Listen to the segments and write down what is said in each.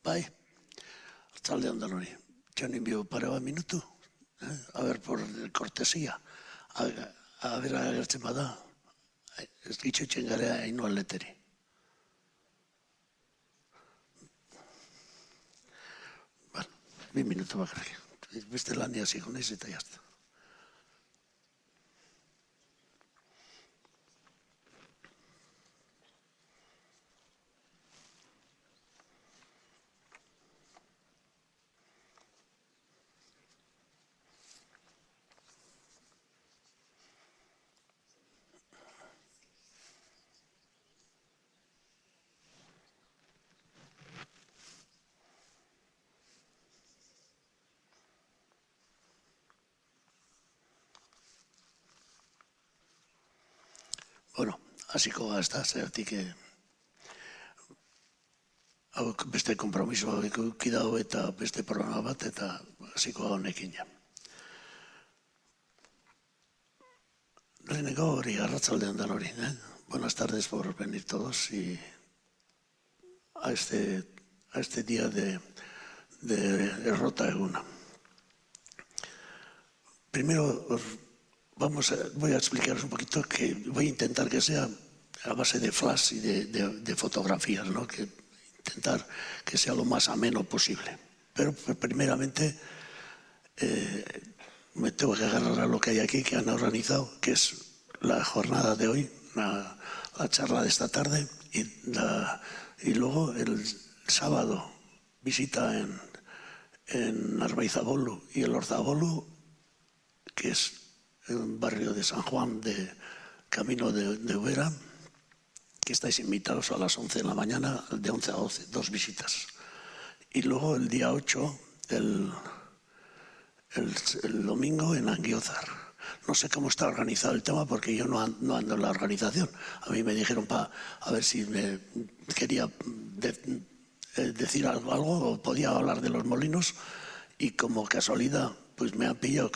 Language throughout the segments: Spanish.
Bai, arratsaldeon danori. Txonin bio pare bat minutu. A ver, por cortesía. A ver, agertzen bada. Ez gitxoitzen garea hainu aleteri. Bueno, 2 minutu bakarrik. Beste lania ziko naiz eta jazta. Bueno, hasiko gazta, zertik beste kompromiso eduki dago eta beste programa bat eta hasiko honekin ja. Leheneko hori arratsaldean danori. Buenas tardes por venir todos y a este día de Errota Eguna. Primero voy a explicaros un poquito que voy a intentar que sea a base de flash y de fotografías, ¿no? Que intentar que sea lo más ameno posible. Pero primeramente me tengo que agarrar a lo que hay aquí, que han organizado, que es la jornada de hoy, la charla de esta tarde y luego el sábado visita en Arbaizabolu y el Orzabolu, que es un barrio de San Juan, de camino de Ubera, que estáis invitados a las 11 de la mañana, de 11 a 12, 2 visitas. Y luego el día 8, el domingo en Anguiozar. No sé cómo está organizado el tema porque yo no ando en la organización. A mí me dijeron a ver si me quería decir algo o podía hablar de los molinos y como casualidad pues me han pillado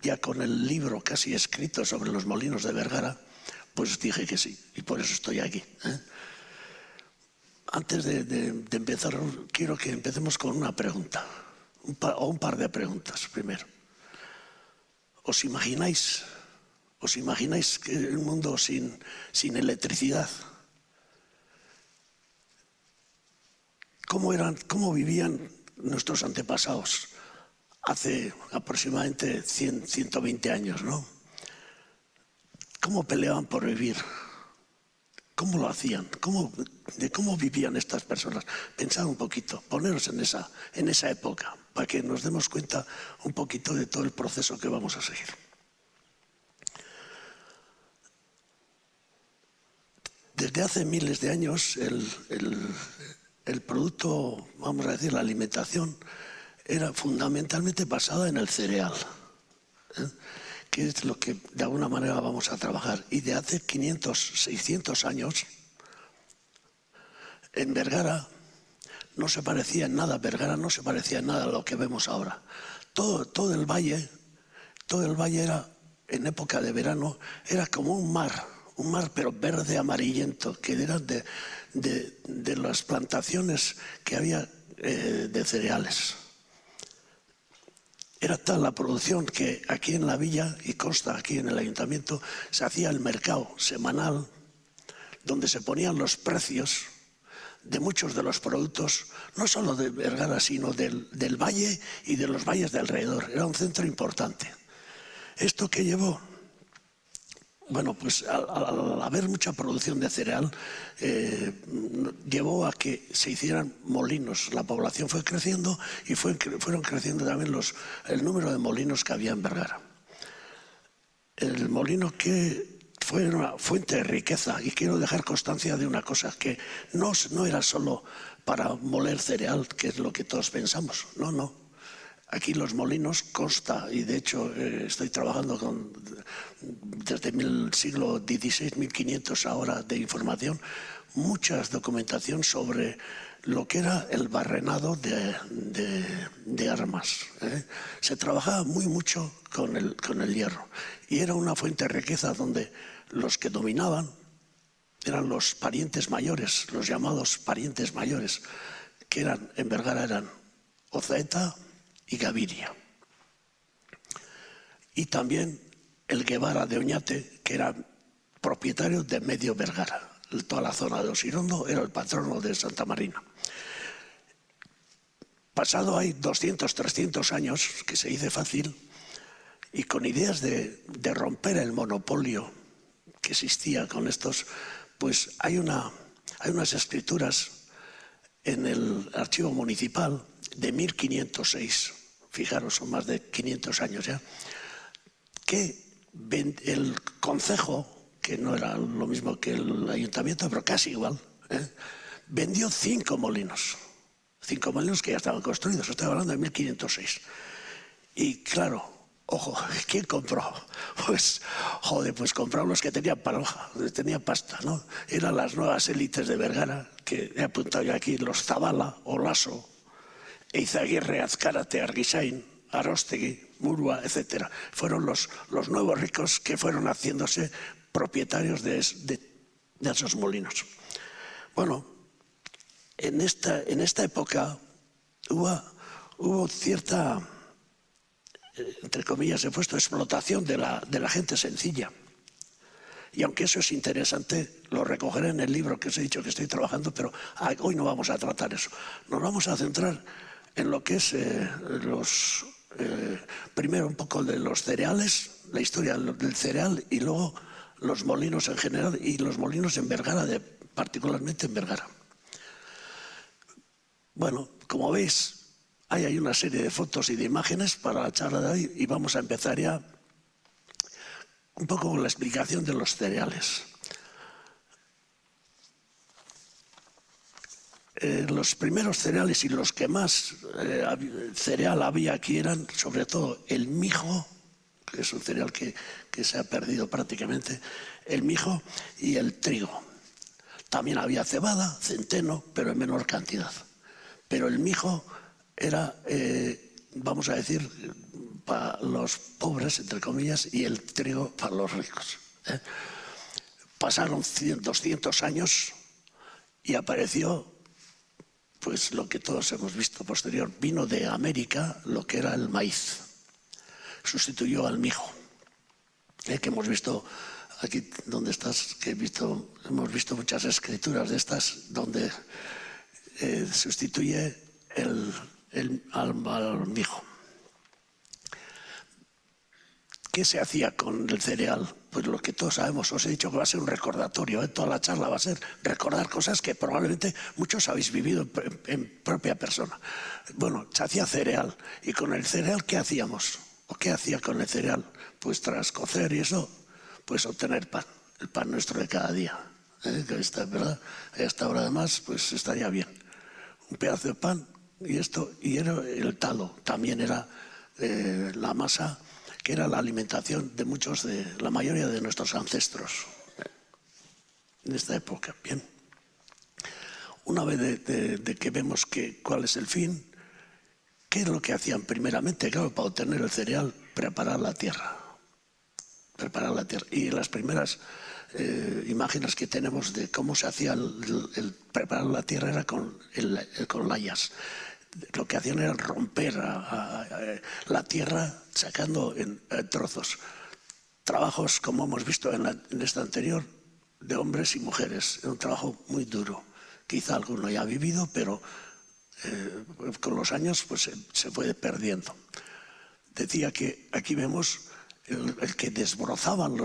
ya con el libro casi escrito sobre los molinos de Vergara, pues dije que sí y por eso estoy aquí. Antes de empezar quiero que empecemos con una pregunta o un par de preguntas primero. ¿Os imagináis que un mundo sin electricidad? ¿Cómo vivían nuestros antepasados hace aproximadamente 120 años, ¿no? ¿Cómo peleaban por vivir? ¿Cómo lo hacían? ¿De cómo vivían estas personas? Pensad un poquito, poneros en esa época, para que nos demos cuenta un poquito de todo el proceso que vamos a seguir. Desde hace miles de años, el producto, vamos a decir, la alimentación, era fundamentalmente basada en el cereal, que es lo que de alguna manera vamos a trabajar. Y de hace 500, 600 años, en Vergara no se parecía en nada, a lo que vemos ahora. Todo el valle era, en época de verano, era como un mar pero verde amarillento, que eran de las plantaciones que había de cereales. Era tal la producción que aquí en la villa, y consta aquí en el ayuntamiento, se hacía el mercado semanal donde se ponían los precios de muchos de los productos, no solo de Vergara, sino del valle y de los valles de alrededor. Era un centro importante. ¿Esto qué llevó? Bueno, pues al haber mucha producción de cereal, llevó a que se hicieran molinos. La población fue creciendo y fueron creciendo también el número de molinos que había en Vergara. El molino que fue una fuente de riqueza, y quiero dejar constancia de una cosa, que no era solo para moler cereal, que es lo que todos pensamos. No. Aquí los molinos consta, y de hecho estoy trabajando desde el siglo XVI, 1500 ahora de información, mucha documentación sobre lo que era el barrenado de armas. Se trabajaba mucho con el hierro y era una fuente de riqueza donde los que dominaban eran los parientes mayores, los llamados parientes mayores. que eran en Vergara eran Ozaeta y Gaviria. Y también el Guevara de Oñate, que era propietario de Medio Vergara. Toda la zona de Osirondo era el patrono de Santa Marina. Pasado hay 200, 300 años, que se dice fácil, y con ideas de romper el monopolio que existía con estos, pues hay unas escrituras en el archivo municipal de 1506, fijaros, son más de 500 años ya, que el concejo, que no era lo mismo que el ayuntamiento, pero casi igual, vendió 5 molinos. 5 molinos que ya estaban construidos, estoy hablando de 1506. Y claro, ojo, ¿quién compró? Pues, joder, pues compraron los que tenían paloja, tenían pasta, ¿no? Eran las nuevas élites de Vergara, que he apuntado yo aquí, los Zabala, Olaso, Eizaguirre, Azcárate, Arguisain, Aróstegui, Murua, etc. Fueron los nuevos ricos que fueron haciéndose propietarios de esos molinos. Bueno, en esta época hubo cierta, entre comillas he puesto, explotación de la gente sencilla. Y aunque eso es interesante, lo recogeré en el libro que os he dicho que estoy trabajando, pero hoy no vamos a tratar eso. Nos vamos a centrar en lo que es primero un poco de los cereales, la historia del cereal, y luego los molinos en general y los molinos en Vergara, particularmente en Vergara. Bueno, como veis, hay una serie de fotos y de imágenes para la charla de hoy y vamos a empezar ya un poco con la explicación de los cereales. Los primeros cereales y los que más cereal había aquí eran sobre todo el mijo, que es un cereal que se ha perdido prácticamente, el mijo y el trigo. También había cebada, centeno, pero en menor cantidad. Pero el mijo era, vamos a decir, para los pobres, entre comillas, y el trigo para los ricos. Pasaron 200 años y apareció pues lo que todos hemos visto posterior. Vino de América lo que era el maíz. Sustituyó al mijo. Que hemos visto aquí donde estás, que hemos visto muchas escrituras de estas donde sustituye al mijo. ¿Qué se hacía con el cereal? Pues lo que todos sabemos, os he dicho que va a ser un recordatorio, toda la charla va a ser recordar cosas que probablemente muchos habéis vivido en propia persona. Bueno, se hacía cereal, y con el cereal, ¿qué hacíamos? ¿O qué hacía con el cereal? Pues tras cocer y eso, pues obtener pan, el pan nuestro de cada día. Que está, ¿verdad? A esta hora además, pues estaría bien. Un pedazo de pan y era el talo, también era la masa, que era la alimentación de la mayoría de nuestros ancestros en esta época. Bien. Una vez de que vemos cuál es el fin, ¿qué es lo que hacían primeramente? Claro, para obtener el cereal, preparar la tierra. Preparar la tierra. Y las primeras imágenes que tenemos de cómo se hacía el preparar la tierra era con layas. Lo que hacían era romper la tierra sacando en trozos. Trabajos, como hemos visto en esta anterior, de hombres y mujeres. Era un trabajo muy duro. Quizá alguno ya ha vivido, pero con los años pues, se fue perdiendo. Decía que aquí vemos el que desbrozaban,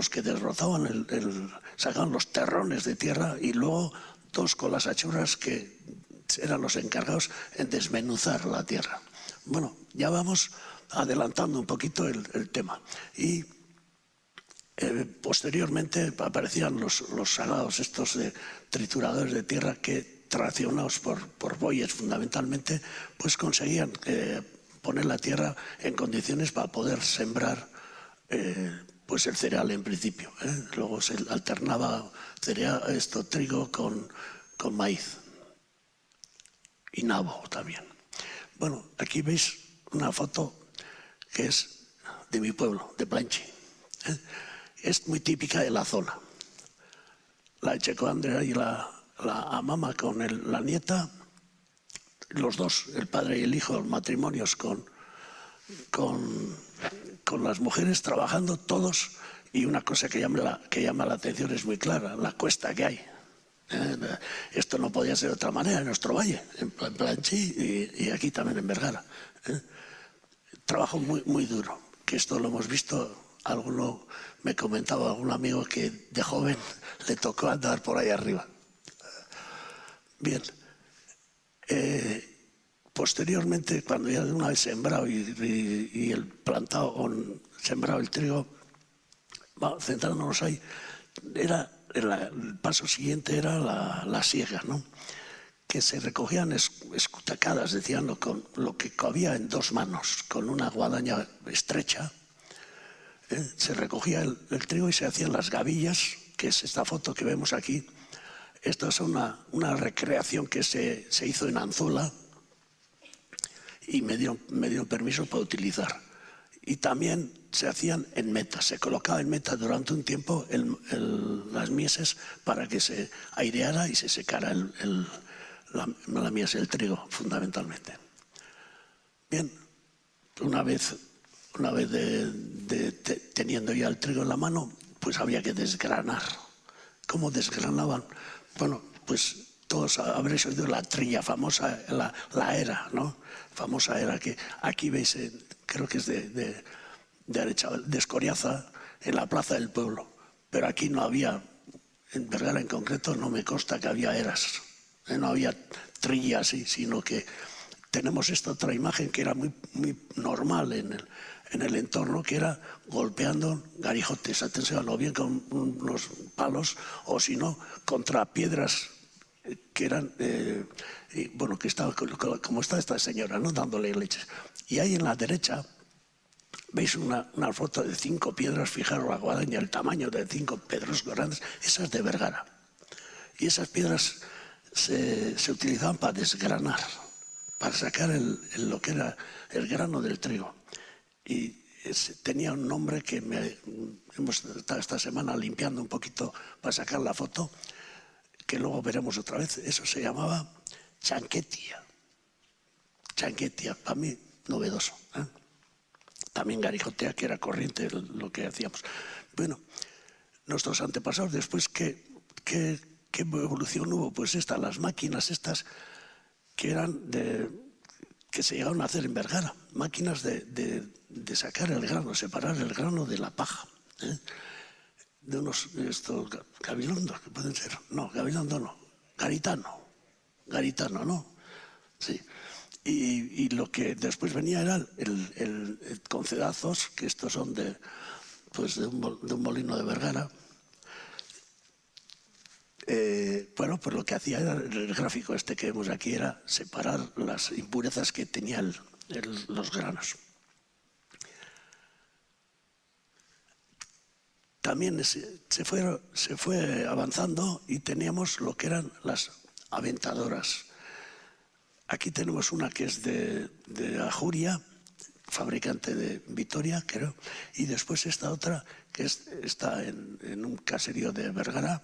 sacaban los terrones de tierra, y luego dos con las achuras que eran los encargados en desmenuzar la tierra. Bueno, ya vamos adelantando un poquito el tema. Y posteriormente aparecían los salados estos de trituradores de tierra que, traccionados por bueyes fundamentalmente, pues conseguían poner la tierra en condiciones para poder sembrar pues el cereal en principio. Luego se alternaba trigo con maíz. Y nabo también. Bueno, aquí veis una foto que es de mi pueblo, de Planchi. Es muy típica de la zona. La Checo Andrea y la amama con la nieta los dos, el padre y el hijo, matrimonios con las mujeres trabajando todos, y una cosa que llama la atención es muy clara, la cuesta que hay. Esto no podía ser de otra manera en nuestro valle, en Planchí y aquí también en Vergara. Trabajo muy, muy duro, que esto lo hemos visto. Alguno me comentaba, algún amigo, que de joven le tocó andar por ahí arriba. Bien. Posteriormente, cuando ya de una vez sembrado y el plantado, sembrado el trigo, centrándonos ahí, el paso siguiente era la siega, ¿no? Que se recogían escutacadas, decían, con lo que cabía en 2 manos, con una guadaña estrecha. Se recogía el trigo y se hacían las gavillas, que es esta foto que vemos aquí. Esta es una recreación que se hizo en Anzola y me dieron permiso para utilizar. Y también se hacían en meta, se colocaba en meta durante un tiempo las mieses para que se aireara y se secara la mies, el trigo, fundamentalmente. Bien, una vez teniendo ya el trigo en la mano, pues había que desgranar. ¿Cómo desgranaban? Bueno, pues todos habréis oído la trilla famosa, la era, ¿no? Famosa era que aquí veis, creo que es de Arechaval, de Escoriaza, en la plaza del pueblo. Pero aquí no había, en Vergara en concreto, no me consta que había eras. No había trillas, sino que tenemos esta otra imagen que era muy, muy normal en el entorno, que era golpeando garijotes, atención, o bien con unos palos, o si no, contra piedras que eran, bueno, que estaba como está esta señora, ¿no?, dándole leches. Y ahí en la derecha veis una foto de 5 piedras, fijaros la guadaña, el tamaño de 5 pedros grandes, esas de Vergara. Y esas piedras se utilizaban para desgranar, para sacar lo que era el grano del trigo. Y tenía un nombre que hemos estado esta semana limpiando un poquito para sacar la foto, que luego veremos otra vez. Eso se llamaba chanquetia. Chanquetia, para mí novedoso. También garijotea, que era corriente lo que hacíamos. Bueno, nuestros antepasados, después, ¿qué evolución hubo? Pues las máquinas estas que se llegaron a hacer en Vergara, máquinas de sacar el grano, separar el grano de la paja. De unos gabilondos, que pueden ser. No, gabilondo no, garitano, ¿no? Sí. Y lo que después venía era el concedazos, que estos son de un molino de Vergara. Bueno, pues lo que hacía era, el gráfico este que vemos aquí, era separar las impurezas que tenían los granos. También se fue avanzando y teníamos lo que eran las aventadoras. Aquí tenemos una que es de Ajuria, fabricante de Vitoria, creo, y después esta otra que está en un caserío de Vergara,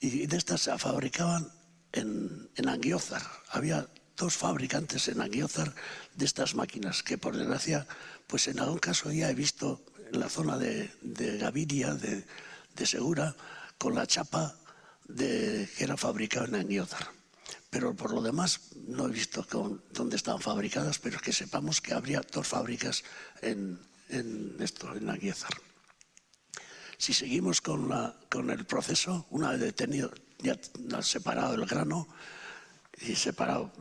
y de estas se fabricaban en Anguiózar. Había 2 fabricantes en Anguiózar de estas máquinas, que por desgracia, pues en algún caso ya he visto en la zona de Gaviria, de Segura, con la chapa que era fabricada en Anguiózar. Pero por lo demás no he visto dónde estaban fabricadas, pero que sepamos que habría 2 fábricas en Anguiózar. Si seguimos con el proceso, una vez detenido, ya separado el grano y separado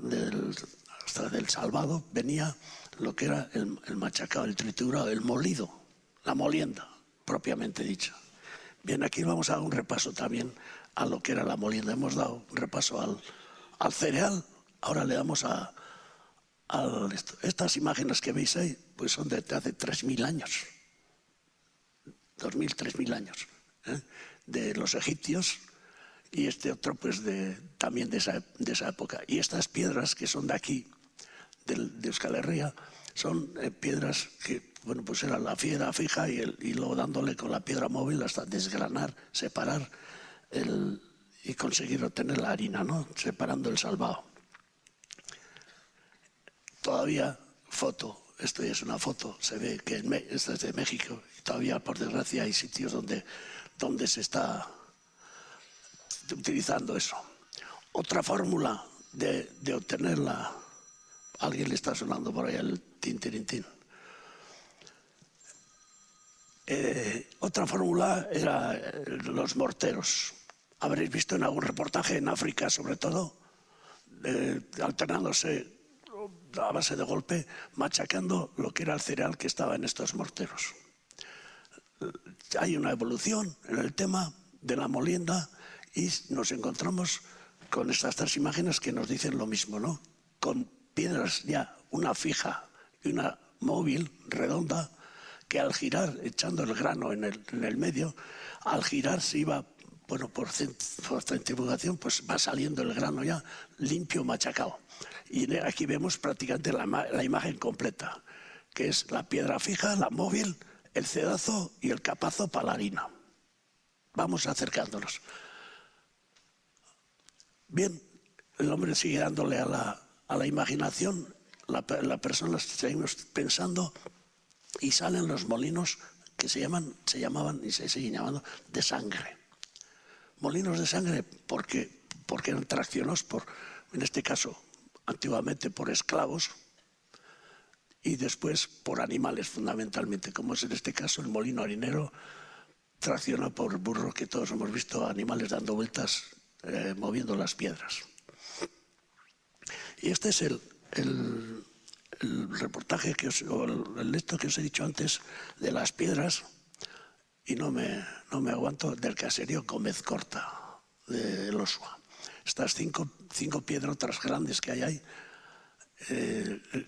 hasta del salvado, venía lo que era el machacado, el triturado, el molido, la molienda, propiamente dicha. Bien, aquí vamos a dar un repaso también a lo que era la molienda. Hemos dado un repaso al cereal, ahora le damos a esto. Estas imágenes que veis ahí, pues son de hace 3.000 años. 2.000, 3.000 años, de los egipcios, y este otro pues también de esa época. Y estas piedras que son de aquí, de Euskal Herria, son piedras que, bueno, pues era la piedra fija y luego dándole con la piedra móvil hasta desgranar, separar y conseguir obtener la harina, ¿no?, separando el salvado. todavía foto, esto ya es una foto, se ve que esta es de México y todavía por desgracia hay sitios donde se está utilizando eso. Otra fórmula de obtenerla, alguien le está sonando por ahí el tintirintín. Otra fórmula era los morteros. Habréis visto en algún reportaje en África, sobre todo, alternándose a base de golpe, machacando lo que era el cereal que estaba en estos morteros. Hay una evolución en el tema de la molienda y nos encontramos con estas tres imágenes que nos dicen lo mismo, ¿no? Con piedras ya, una fija y una móvil, redonda, que al girar, echando el grano en el medio, al girar se iba, bueno, por centrifugación, pues va saliendo el grano ya limpio, machacado. Y aquí vemos prácticamente la imagen completa, que es la piedra fija, la móvil, el cedazo y el capazo para la harina. Vamos acercándonos. Bien, el hombre sigue dándole a la imaginación, la persona seguimos pensando y salen los molinos que se llamaban y se siguen llamando de sangre. Molinos de sangre porque eran traccionados en este caso, antiguamente por esclavos y después por animales fundamentalmente, como es en este caso el molino harinero, traccionado por burro, que todos hemos visto animales dando vueltas, moviendo las piedras. Y este es el reportaje el esto que os he dicho antes de las piedras, y no me aguanto, del caserío Gómez Corta de Elosua. Estas cinco piedrotas grandes que hay ahí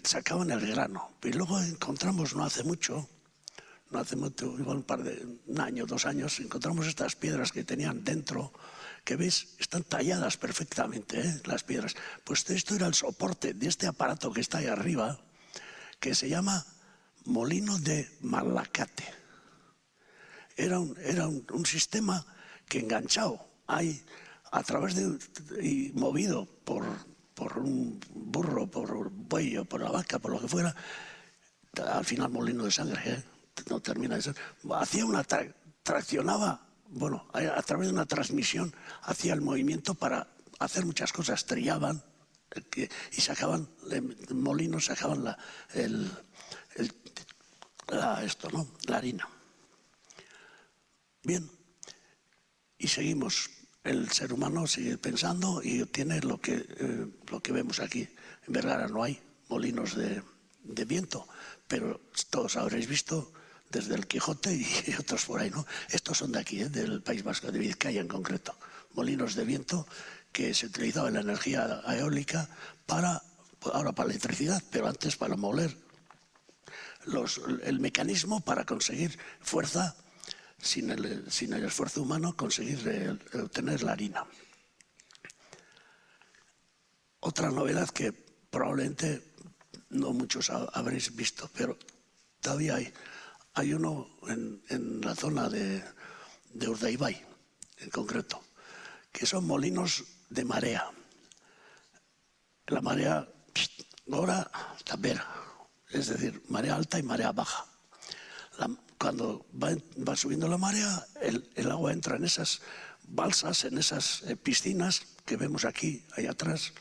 sacaban el grano. Y luego encontramos no hace mucho, igual un año, 2 años, encontramos estas piedras que tenían dentro, que veis, están talladas perfectamente, las piedras. Pues esto era el soporte de este aparato que está ahí arriba, que se llama molino de Malacate. Era un sistema que enganchado ahí a través y movido por un burro, por un buey o por la vaca, por lo que fuera, al final molino de sangre, no termina de ser, traccionaba, bueno, a través de una transmisión hacía el movimiento para hacer muchas cosas, trillaban y sacaban molinos, sacaban la harina. Bien, y seguimos. El ser humano sigue pensando y obtiene lo que vemos aquí. En Vergara no hay molinos de viento, pero todos habréis visto desde el Quijote y otros por ahí, ¿no? Estos son de aquí, del País Vasco, de Vizcaya en concreto. Molinos de viento que se utilizaba la energía eólica ahora para electricidad, pero antes para moler el mecanismo para conseguir fuerza, sin el esfuerzo humano, conseguir obtener la harina. Otra novedad que probablemente no muchos habréis visto, pero todavía hay uno en la zona de Urdaibai, en concreto, que son molinos de marea. La marea ahora tapera, es decir, marea alta y marea baja. Cuando va subiendo la marea, el agua entra en esas balsas, en esas piscinas que vemos aquí atrás,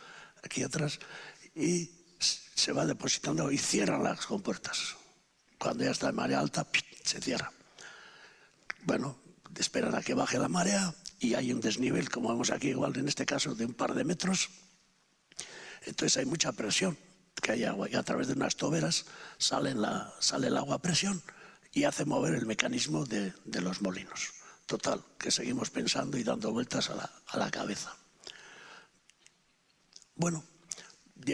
y se va depositando y cierran las compuertas. Cuando ya está en marea alta, se cierra. Bueno, esperan a que baje la marea y hay un desnivel, como vemos aquí, igual en este caso, de un par de metros. Entonces hay mucha presión, que hay agua, y a través de unas toberas sale el agua a presión y hace mover el mecanismo de los molinos. Total, que seguimos pensando y dando vueltas a la cabeza. Bueno,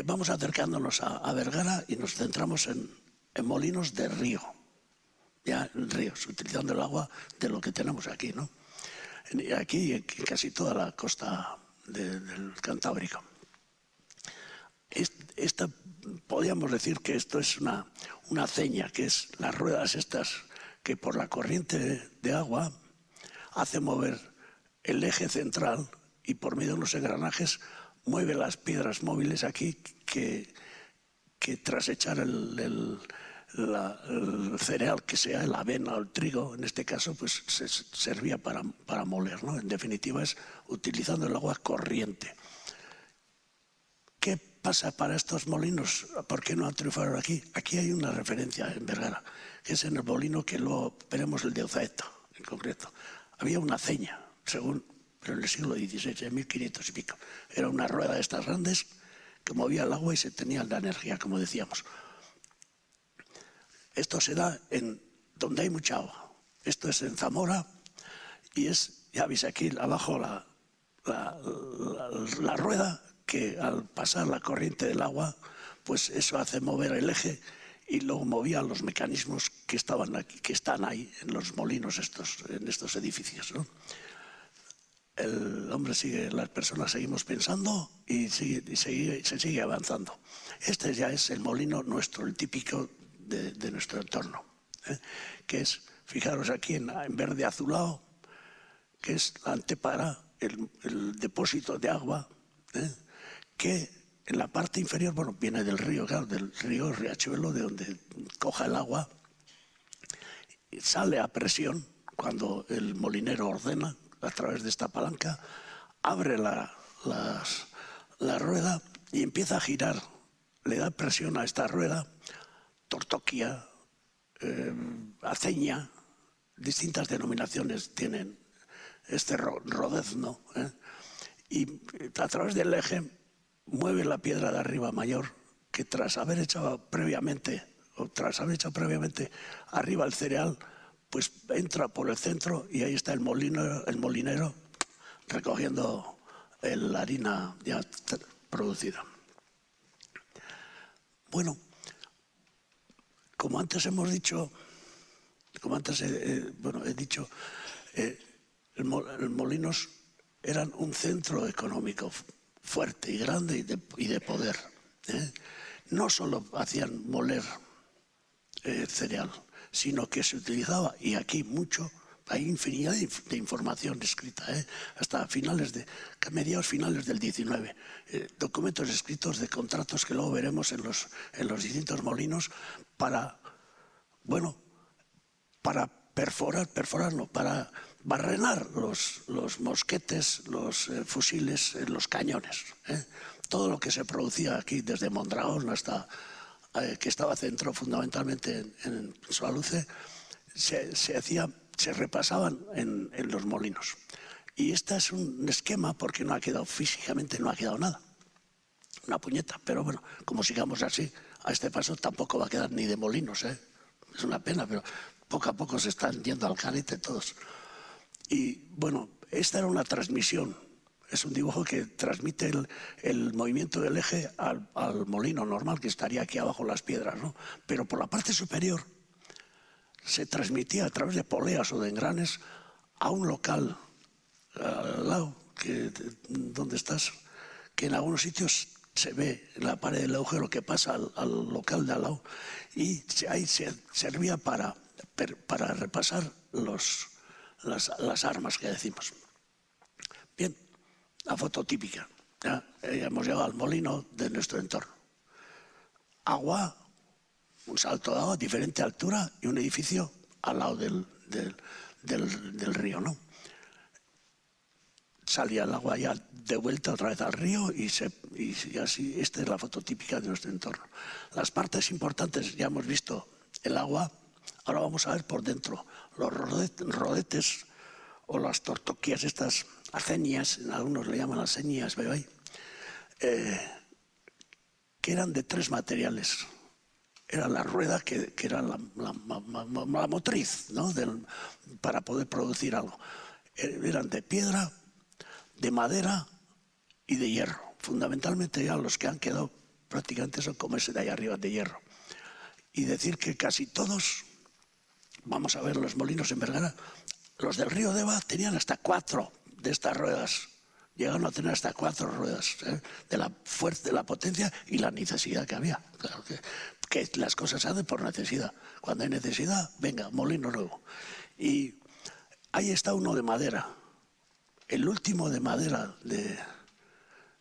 vamos acercándonos a Vergara y nos centramos en molinos de río. Ya en ríos, utilizando el agua de lo que tenemos aquí, ¿no? Aquí en casi toda la costa del Cantábrico. Podríamos decir que esto es una aceña, que es las ruedas estas que por la corriente de agua hace mover el eje central y por medio de unos engranajes mueve las piedras móviles aquí que que tras echar el cereal, que sea la avena o el trigo, en este caso, pues se servía para moler, ¿no? En definitiva, es utilizando el agua corriente. ¿Qué pasa para estos molinos? ¿Por qué no han triunfado aquí? Aquí hay una referencia en Vergara, que es en el molino que luego veremos, el de Ozaeta, en concreto. Había una aceña, pero en el siglo XVI, en 1500 y pico. Era una rueda de estas grandes que movía el agua y se tenía la energía, como decíamos. Esto se da en donde hay mucha agua. Esto es en Zamora y es, ya veis aquí abajo la rueda, que al pasar la corriente del agua, pues eso hace mover el eje y luego movía los mecanismos que estaban aquí, que están ahí en los molinos en estos edificios, ¿no? El hombre sigue, las personas seguimos pensando y se sigue avanzando. Este ya es el molino nuestro, el típico de nuestro entorno, que es, fijaros aquí en verde azulado, que es la antepara, el depósito de agua, que en la parte inferior, bueno, viene del río, claro, del río Riachuelo, de donde coja el agua, sale a presión cuando el molinero ordena a través de esta palanca, abre la rueda y empieza a girar, le da presión a esta rueda, tortoquia, aceña, distintas denominaciones tienen este rodezno, y a través del eje mueve la piedra de arriba mayor, que tras haber echado previamente arriba el cereal, pues entra por el centro y ahí está el molinero recogiendo la harina ya producida. Bueno, como antes hemos dicho, he dicho, los molinos eran un centro económico fuerte y grande y de poder. No solo hacían moler cereal, sino que se utilizaba, y aquí mucho, hay infinidad de información escrita, hasta mediados finales del XIX, documentos escritos de contratos que luego veremos en los distintos molinos para para barrenar los mosquetes, los fusiles, los cañones. Todo lo que se producía aquí, desde Mondragón hasta que estaba centrado fundamentalmente en Soaluce, se repasaban en los molinos. Y este es un esquema porque físicamente no ha quedado nada. Una puñeta, pero bueno, como sigamos así, a este paso tampoco va a quedar ni de molinos, Es una pena, pero poco a poco se están yendo al carete todos. Y bueno, esta era una transmisión. Es un dibujo que transmite el movimiento del eje al molino normal, que estaría aquí abajo las piedras, ¿no? Pero por la parte superior se transmitía a través de poleas o de engranes a un local al lado, donde estás, que en algunos sitios se ve en la pared del agujero que pasa al local de al lado, y ahí servía para repasar las armas que decimos. Bien, la foto típica. Ya hemos llegado al molino de nuestro entorno. Agua, un salto de agua, diferente altura y un edificio al lado del río, ¿no? Salía el agua ya de vuelta otra vez al río y así, esta es la foto típica de nuestro entorno. Las partes importantes, ya hemos visto el agua, ahora vamos a ver por dentro los rodetes o las tortoquías, estas aceñas, algunos le llaman aceñas, ¿veo ahí? Que eran de 3 materiales. Era la rueda, que era la motriz, ¿no? Para poder producir algo. Eran de piedra, de madera y de hierro. Fundamentalmente ya los que han quedado prácticamente son como ese de ahí arriba, de hierro. Y decir que casi todos, vamos a ver los molinos en Vergara, los del río Deva tenían hasta 4 de estas ruedas. Llegaron a tener hasta 4 ruedas, de la fuerza, de la potencia y la necesidad que había. Claro que las cosas se hacen por necesidad. Cuando hay necesidad, venga, molino nuevo. Y ahí está uno de madera. El último de madera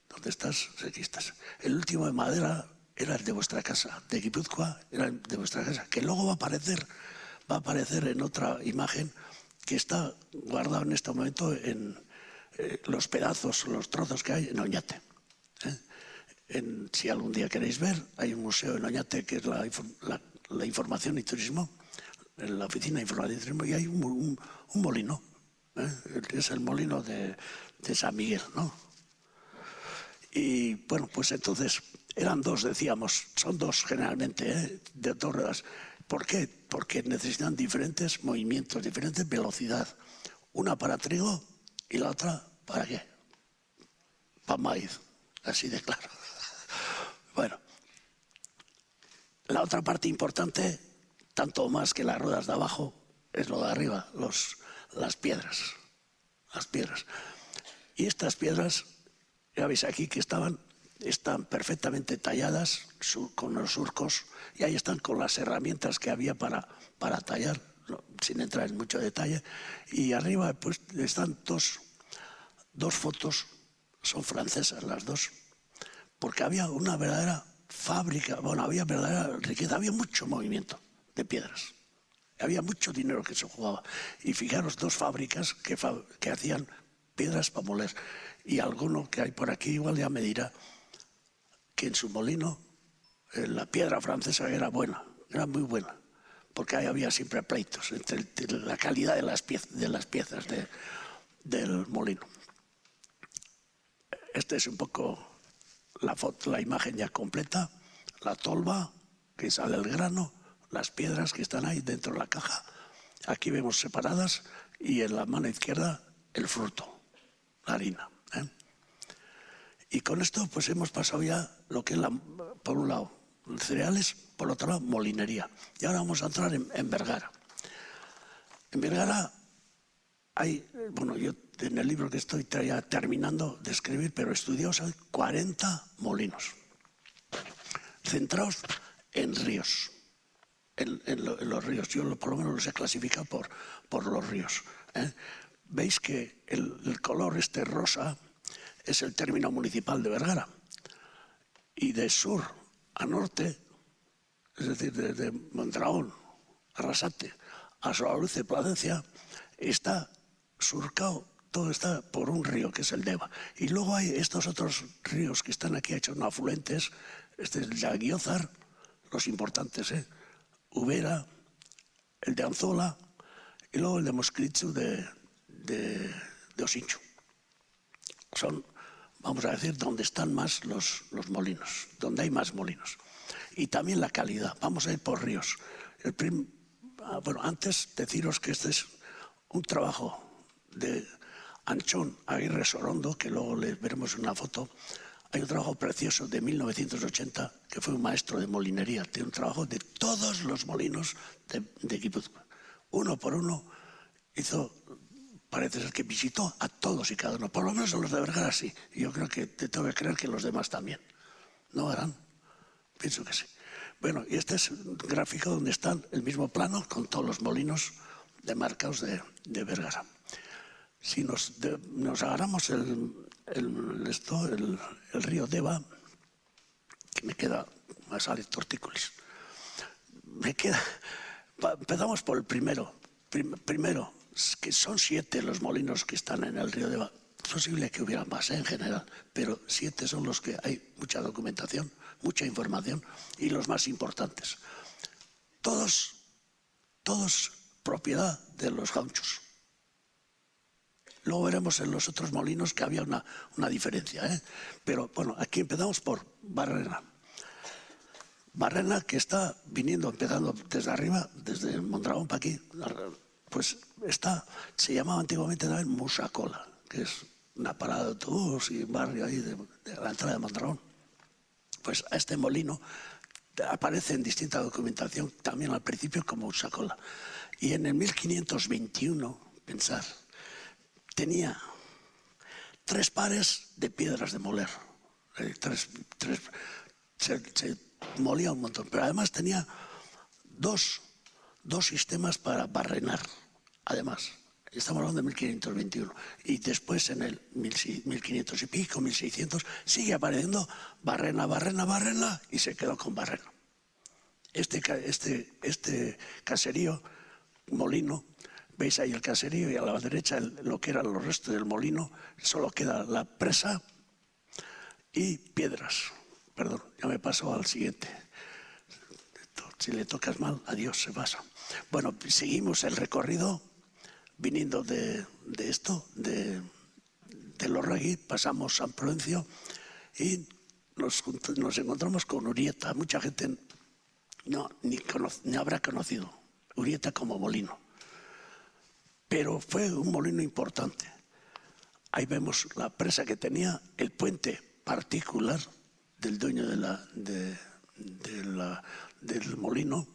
¿dónde estás? Aquí estás. El último de madera era el de vuestra casa, de Guipúzcoa era el de vuestra casa, que luego va a aparecer en otra imagen que está guardado en este momento en los pedazos, los trozos que hay en Oñate. Si algún día queréis ver, hay un museo en Oñate que es la información y turismo, en la oficina de información y turismo, y hay un molino, es el molino de San Miguel, ¿no? Y bueno, pues entonces eran dos, decíamos, son dos generalmente, de dos ruedas. ¿Por qué? Porque necesitan diferentes movimientos, diferentes velocidad. Una para trigo y la otra para qué? Para maíz, así de claro. Bueno, la otra parte importante, tanto más que las ruedas de abajo, es lo de arriba, las piedras. Las piedras. Y estas piedras, ya veis aquí que están perfectamente talladas con los surcos, y ahí están con las herramientas que había para tallar, sin entrar en mucho detalle. Y arriba pues están dos fotos, son francesas las dos, porque había una verdadera fábrica, bueno, había verdadera riqueza, había mucho movimiento de piedras, había mucho dinero que se jugaba. Y fijaros, dos fábricas que hacían piedras para moler. Y alguno que hay por aquí igual ya me dirá que en su molino la piedra francesa era buena, era muy buena, porque ahí había siempre pleitos entre la calidad de las piezas del molino. Esta es un poco la foto, la imagen ya completa, la tolva que sale el grano, las piedras que están ahí dentro de la caja. Aquí vemos separadas, y en la mano izquierda el fruto, la harina. Y con esto pues hemos pasado ya lo que es, por un lado, cereales, por otro lado, molinería. Y ahora vamos a entrar en Vergara. En Vergara hay, bueno, yo en el libro que estoy ya terminando de escribir, pero estudiados, hay 40 molinos, centrados en ríos, en los ríos. Yo por lo menos los he clasificado por los ríos. Veis que el color este rosa es el término municipal de Vergara. Y de sur a norte, es decir, desde Mondragón, Arrasate, a Sololuce, Plasencia, está surcado, todo está por un río que es el Deva. Y luego hay estos otros ríos que están aquí hechos no afluentes, este es el de Aguiózar, los importantes, Ubera, el de Anzola, y luego el de Mosquitxu de Osinchu. Son, vamos a decir, donde están más los molinos, donde hay más molinos. Y también la calidad. Vamos a ir por ríos. Bueno, antes deciros que este es un trabajo de Anchón Aguirre Sorondo, que luego le veremos en una foto. Hay un trabajo precioso de 1980, que fue un maestro de molinería. Tiene un trabajo de todos los molinos de Guipúzcoa. Uno por uno hizo... Parece ser que visitó a todos y cada uno, por lo menos a los de Vergara sí. Y yo creo que te tengo que creer que los demás también. ¿No harán? Pienso que sí. Bueno, y este es un gráfico donde están el mismo plano con todos los molinos demarcados de Vergara. Si nos agarramos el río Deva, que me queda más a tortícolis, empezamos por el primero. Primero, que son 7 los molinos que están en el río Deva. Es posible que hubiera más en general, pero 7 son los que hay mucha documentación, mucha información, y los más importantes. Todos propiedad de los gauchos. Luego veremos en los otros molinos que había una diferencia, Pero bueno, aquí empezamos por Barrena. Barrena, que está viniendo, empezando desde arriba, desde Mondragón para aquí, pues se llamaba antiguamente también Musacola, que es una parada de autobús y un barrio ahí de la entrada de Mondragón. Pues a este molino aparece en distinta documentación también al principio como Musacola. Y en el 1521, pensar, tenía 3 pares de piedras de moler. Se molía un montón, pero además tenía dos sistemas para barrenar. Además, Estamos hablando de 1521. Y después en el 1500 y pico, 1600, sigue apareciendo Barrena, Barrena, Barrena, y se quedó con Barrena. Este caserío, molino, veis ahí el caserío y a la derecha lo que eran los restos del molino, solo queda la presa y piedras. Perdón, ya me paso al siguiente. Si le tocas mal, adiós, se pasa. Bueno, seguimos el recorrido viniendo de Lorregui, pasamos San Prudencio y nos encontramos con Urieta. Mucha gente ni habrá conocido Urieta como molino, pero fue un molino importante. Ahí vemos la presa que tenía, el puente particular del dueño del molino.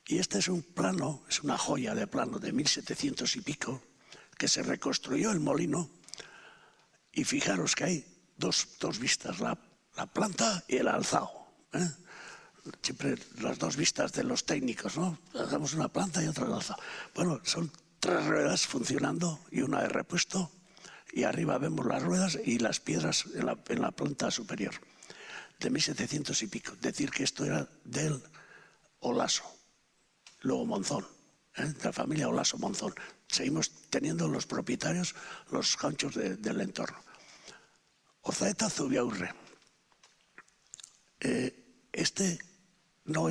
Y este es un plano, es una joya de plano de 1700 y pico, que se reconstruyó el molino. Y fijaros que hay dos vistas, la planta y el alzado. Siempre las dos vistas de los técnicos, ¿no? Hacemos una planta y otra el alzado. Bueno, son 3 ruedas funcionando y una de repuesto. Y arriba vemos las ruedas y las piedras en la planta superior, de 1700 y pico. Decir que esto era del Olaso, luego Monzón, de la familia Olaso Monzón. Seguimos teniendo los propietarios, los gauchos del entorno. Ozaeta Zubiaurre. No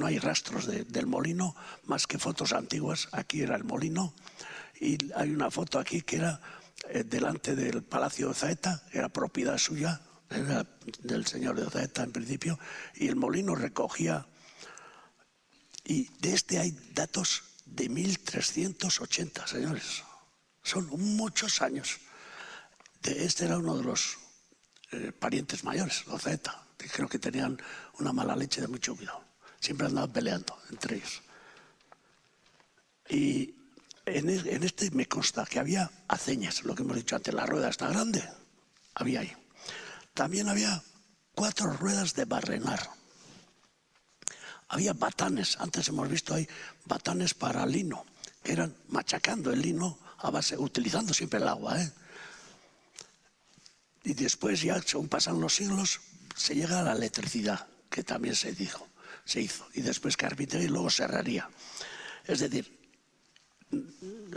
hay rastros del molino, más que fotos antiguas. Aquí era el molino y hay una foto aquí que era delante del Palacio de Ozaeta, era propiedad suya, era del señor de Ozaeta en principio, y el molino recogía. Y de este hay datos de 1380, señores. Son muchos años. Este era uno de los parientes mayores, Ozaeta. Creo que tenían una mala leche de mucho cuidado. Siempre andaban peleando entre ellos. Y en este me consta que había aceñas, lo que hemos dicho antes, la rueda está grande, había ahí. También había 4 ruedas de barrenar. Había batanes, antes hemos visto ahí batanes para lino, que eran machacando el lino a base, utilizando siempre el agua. Y después ya, según pasan los siglos, se llega a la electricidad, que también se hizo. Y después carpintería y luego serrería. Es decir,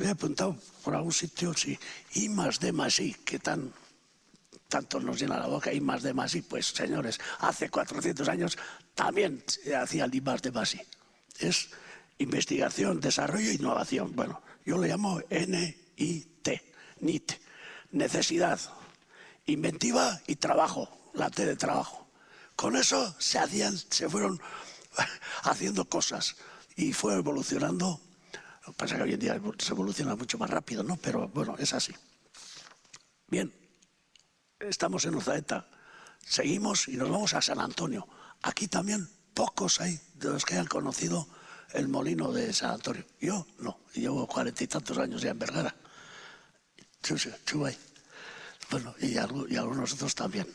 he apuntado por algún sitio, sí, I más D más I, que tanto nos llena la boca, I más D más I. Pues señores, hace 400 años también se hacía el I más D más I. Es investigación, desarrollo e innovación. Bueno, yo le llamo NIT, NIT, necesidad, inventiva y trabajo, la T de trabajo. Con eso se fueron haciendo cosas y fue evolucionando. Lo que pasa es que hoy en día se evoluciona mucho más rápido, ¿no? Pero bueno, es así. Bien, estamos en Ozaeta, seguimos y nos vamos a San Antonio. Aquí también pocos hay de los que hayan conocido el molino de San Antonio. Yo no, llevo 40 y tantos años ya en Vergara. Bueno, y algunos otros también.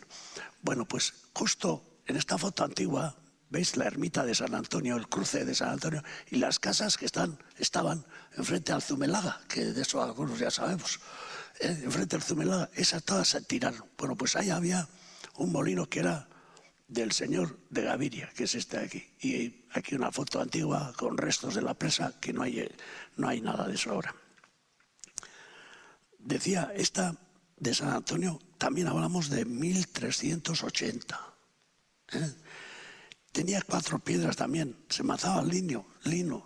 Bueno, pues justo en esta foto antigua, veis la ermita de San Antonio, el cruce de San Antonio y las casas que estaban enfrente al Zumelaga, que de eso algunos ya sabemos. Enfrente al Zumelaga, esas todas se tiraron. Bueno, pues ahí había un molino que era del señor de Gaviria, que es este de aquí. Y aquí una foto antigua con restos de la presa, que no hay nada de eso ahora. Decía, esta de San Antonio, también hablamos de 1380. Tenía 4 piedras también, se mazaba lino,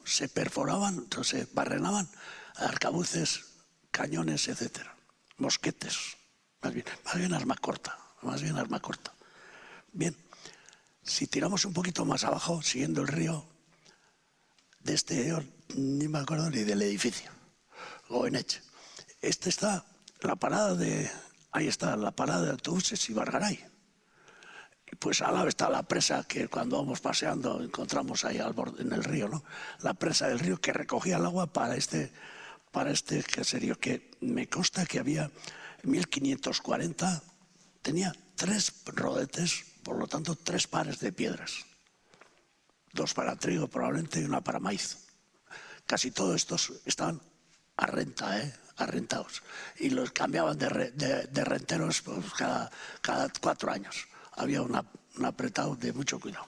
se perforaban, se barrenaban arcabuces, cañones, etc. Mosquetes, más bien arma corta. Bien, si tiramos un poquito más abajo, siguiendo el río, de ni me acuerdo ni del edificio, Goyeneche. Está la parada ahí está la parada de autobuses y Bargaray. Pues al lado está la presa que cuando vamos paseando encontramos ahí al borde, en el río, ¿no? La presa del río que recogía el agua para este caserío, que me consta que había en 1540, tenía 3 rodetes, por lo tanto 3 pares de piedras. 2 para trigo probablemente y 1 para maíz. Casi todos estos estaban a renta, arrentados. Y los cambiaban de renteros pues, cada 4 años. Había un apretado de mucho cuidado.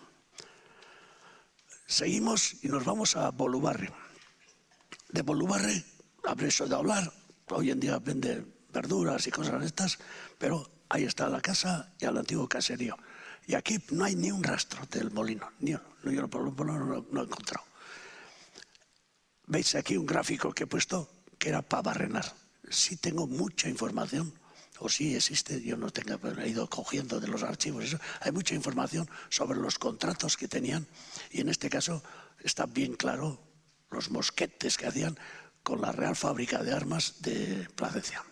Seguimos y nos vamos a Bolubarri. De Bolubarri habréis oído hablar, hoy en día vende verduras y cosas de estas, pero ahí está la casa y el antiguo caserío. Y aquí no hay ni un rastro del molino, ni uno. Yo por lo menos no he encontrado. Veis aquí un gráfico que he puesto que era para barrenar. Sí tengo mucha información, o sí existe, yo no tengo, pero he ido cogiendo de los archivos, eso. Hay mucha información sobre los contratos que tenían y en este caso está bien claro los mosquetes que hacían con la Real Fábrica de Armas de Plasencia.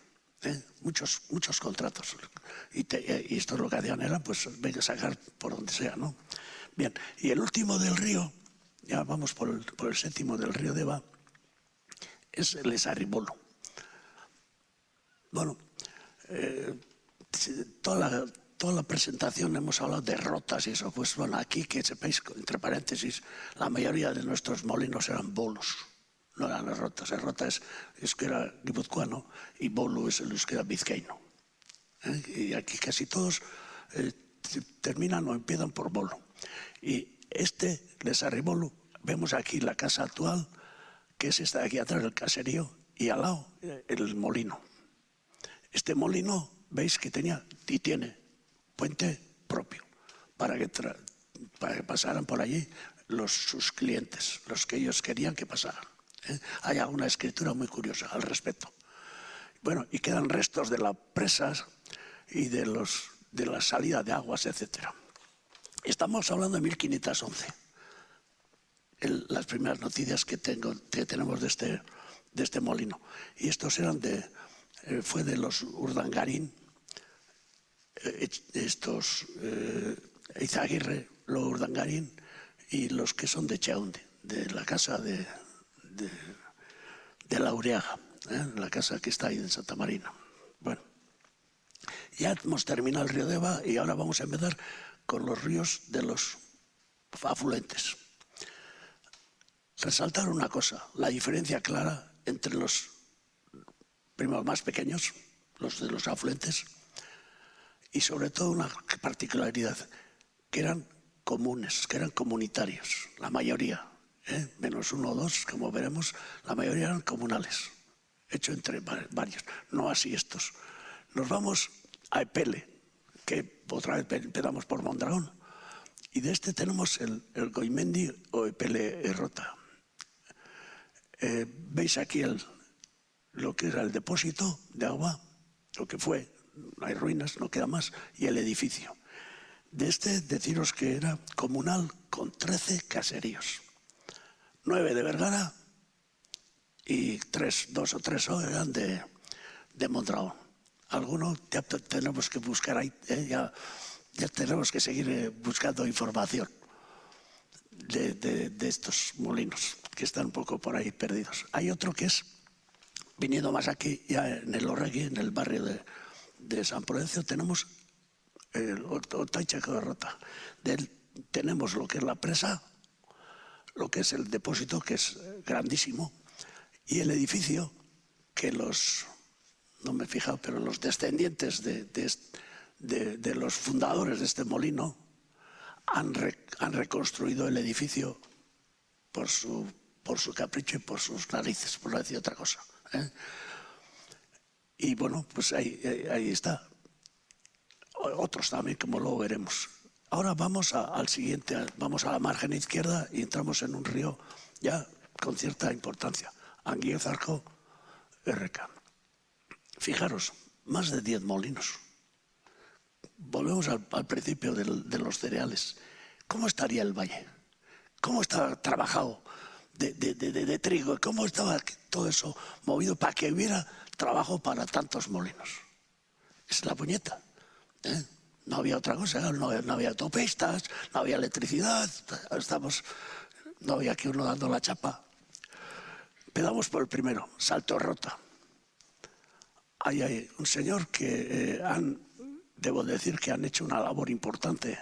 Muchos contratos. Y esto es lo que hacían era, pues, venga a sacar por donde sea, ¿no? Bien, y el último del río, ya vamos por el séptimo del río Deva, es el Esarribolo. Bueno, toda la presentación hemos hablado de rotas y eso, pues bueno, aquí que sepáis, entre paréntesis, la mayoría de nuestros molinos eran bolos, no eran las rotas. La rota es euskera guipuzcoano y bolo es el euskera vizcaíno. Y aquí casi todos terminan o empiezan por bolo. Y el Esarribolo, vemos aquí la casa actual, que es esta de aquí atrás, el caserío, y al lado el molino. Este molino, veis que tenía y tiene puente propio para que pasaran por allí sus clientes, los que ellos querían que pasaran. Hay una escritura muy curiosa al respecto. Bueno, y quedan restos de las presas y de la salida de aguas, etc. Estamos hablando de 1511. Las primeras noticias que tenemos de este molino. Y estos eran fue de los Urdangarín, Izaguirre, los Urdangarín y los que son de Chaunde, de la casa de Laureaga, la casa que está ahí en Santa Marina. Bueno, ya hemos terminado el río Deva y ahora vamos a empezar con los ríos de los afluentes. Resaltar una cosa, la diferencia clara entre los primero más pequeños, los de los afluentes, y sobre todo una particularidad, que eran comunes, que eran comunitarios, la mayoría, menos 1 o 2, como veremos, la mayoría eran comunales, hecho entre varios, no así estos. Nos vamos a Epele, que otra vez empezamos por Mondragón, y de este tenemos el Goimendi o Epele Errota. Veis aquí lo que era el depósito de agua, lo que fue, no hay ruinas, no queda más, y el edificio. De este, deciros que era comunal con 13 caseríos. 9 de Vergara y 2 o 3 eran de Mondragón. Algunos ya tenemos que buscar ahí, ya tenemos que seguir buscando información de estos molinos que están un poco por ahí perdidos. Hay otro que es, viniendo más aquí, ya en el Orregui, en el barrio de San Prudencio, tenemos el Otaichaco de Rota. Tenemos lo que es la presa, lo que es el depósito, que es grandísimo, y el edificio que no me he fijado, pero los descendientes de los fundadores de este molino han reconstruido el edificio por su capricho y por sus narices, por no decir otra cosa. Y bueno, pues ahí está. Otros también, como luego veremos. Ahora vamos al siguiente, vamos a la margen izquierda y entramos en un río ya con cierta importancia, Anguiezarco, RK. Fijaros, más de 10 molinos. Volvemos al principio de los cereales. ¿Cómo estaría el valle? ¿Cómo estaba trabajado de trigo? ¿Cómo estaba todo eso movido para que hubiera trabajo para tantos molinos? Es la puñeta. No había otra cosa, no había autopistas, no había electricidad, no había que uno dando la chapa. Empezamos por el primero, Salto Rota. Ahí hay un señor que debo decir que han hecho una labor importante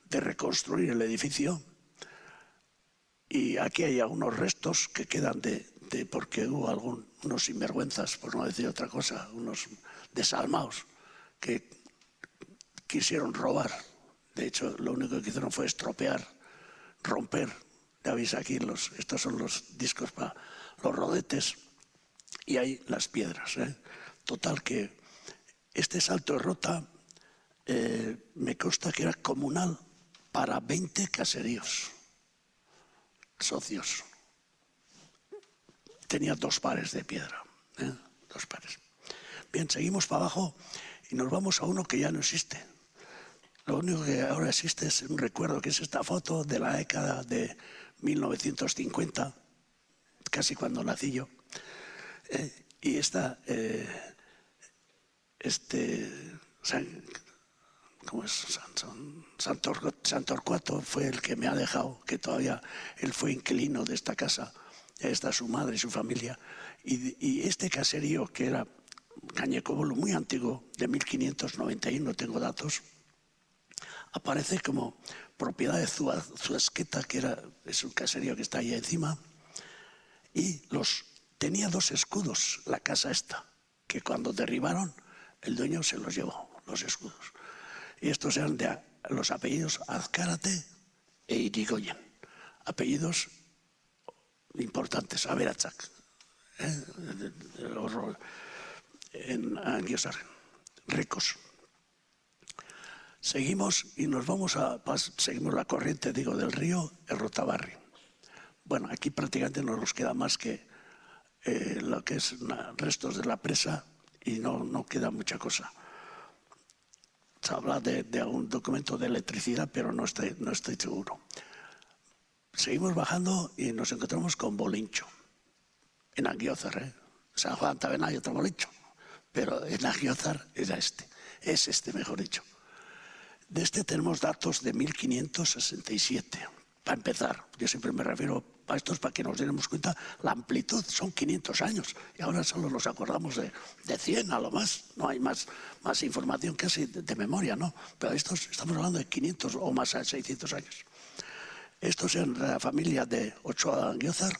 de reconstruir el edificio, y aquí hay algunos restos que quedan porque hubo unos sinvergüenzas, por no decir otra cosa, unos desalmados que quisieron robar. De hecho, lo único que hicieron fue estropear, romper. Ya veis aquí, estos son los discos para los rodetes y ahí las piedras. Total que este salto de Rota me consta que era comunal para 20 caseríos, socios. Tenía 2 pares de piedra, 2 pares. Bien, seguimos para abajo y nos vamos a uno que ya no existe. Lo único que ahora existe es un recuerdo, que es esta foto de la década de 1950, casi cuando nací yo. Y esta, ¿cómo es? San Torcuato fue el que me ha dejado, que todavía él fue inquilino de esta casa. Ya está su madre y su familia. Y este caserío, que era Cañecobolo, muy antiguo, de 1591, tengo datos, aparece como propiedad de Zuasqueta, que es un caserío que está ahí encima, y tenía 2 escudos, la casa esta, que cuando derribaron, el dueño se los llevó, los escudos. Y estos eran de los apellidos Azcárate e Irigoyen, apellidos importantes, Aberatsak, en Angiosar, ricos. Seguimos y nos vamos seguimos la corriente, del río el Rotabarri. Bueno, aquí prácticamente no nos queda más que lo que es restos de la presa y no queda mucha cosa. Se habla de algún documento de electricidad, pero no estoy seguro. Seguimos bajando y nos encontramos con Bolincho, en Angiózar. San Juan también hay otro Bolincho, pero en Angiózar es este, mejor dicho. De este tenemos datos de 1567. Para empezar, yo siempre me refiero a estos para que nos demos cuenta, la amplitud son 500 años y ahora solo nos acordamos de 100 a lo más. No hay más información casi de memoria, ¿no? Pero estamos hablando de 500 o más a 600 años. Estos eran la familia de Ochoa de Angiózar,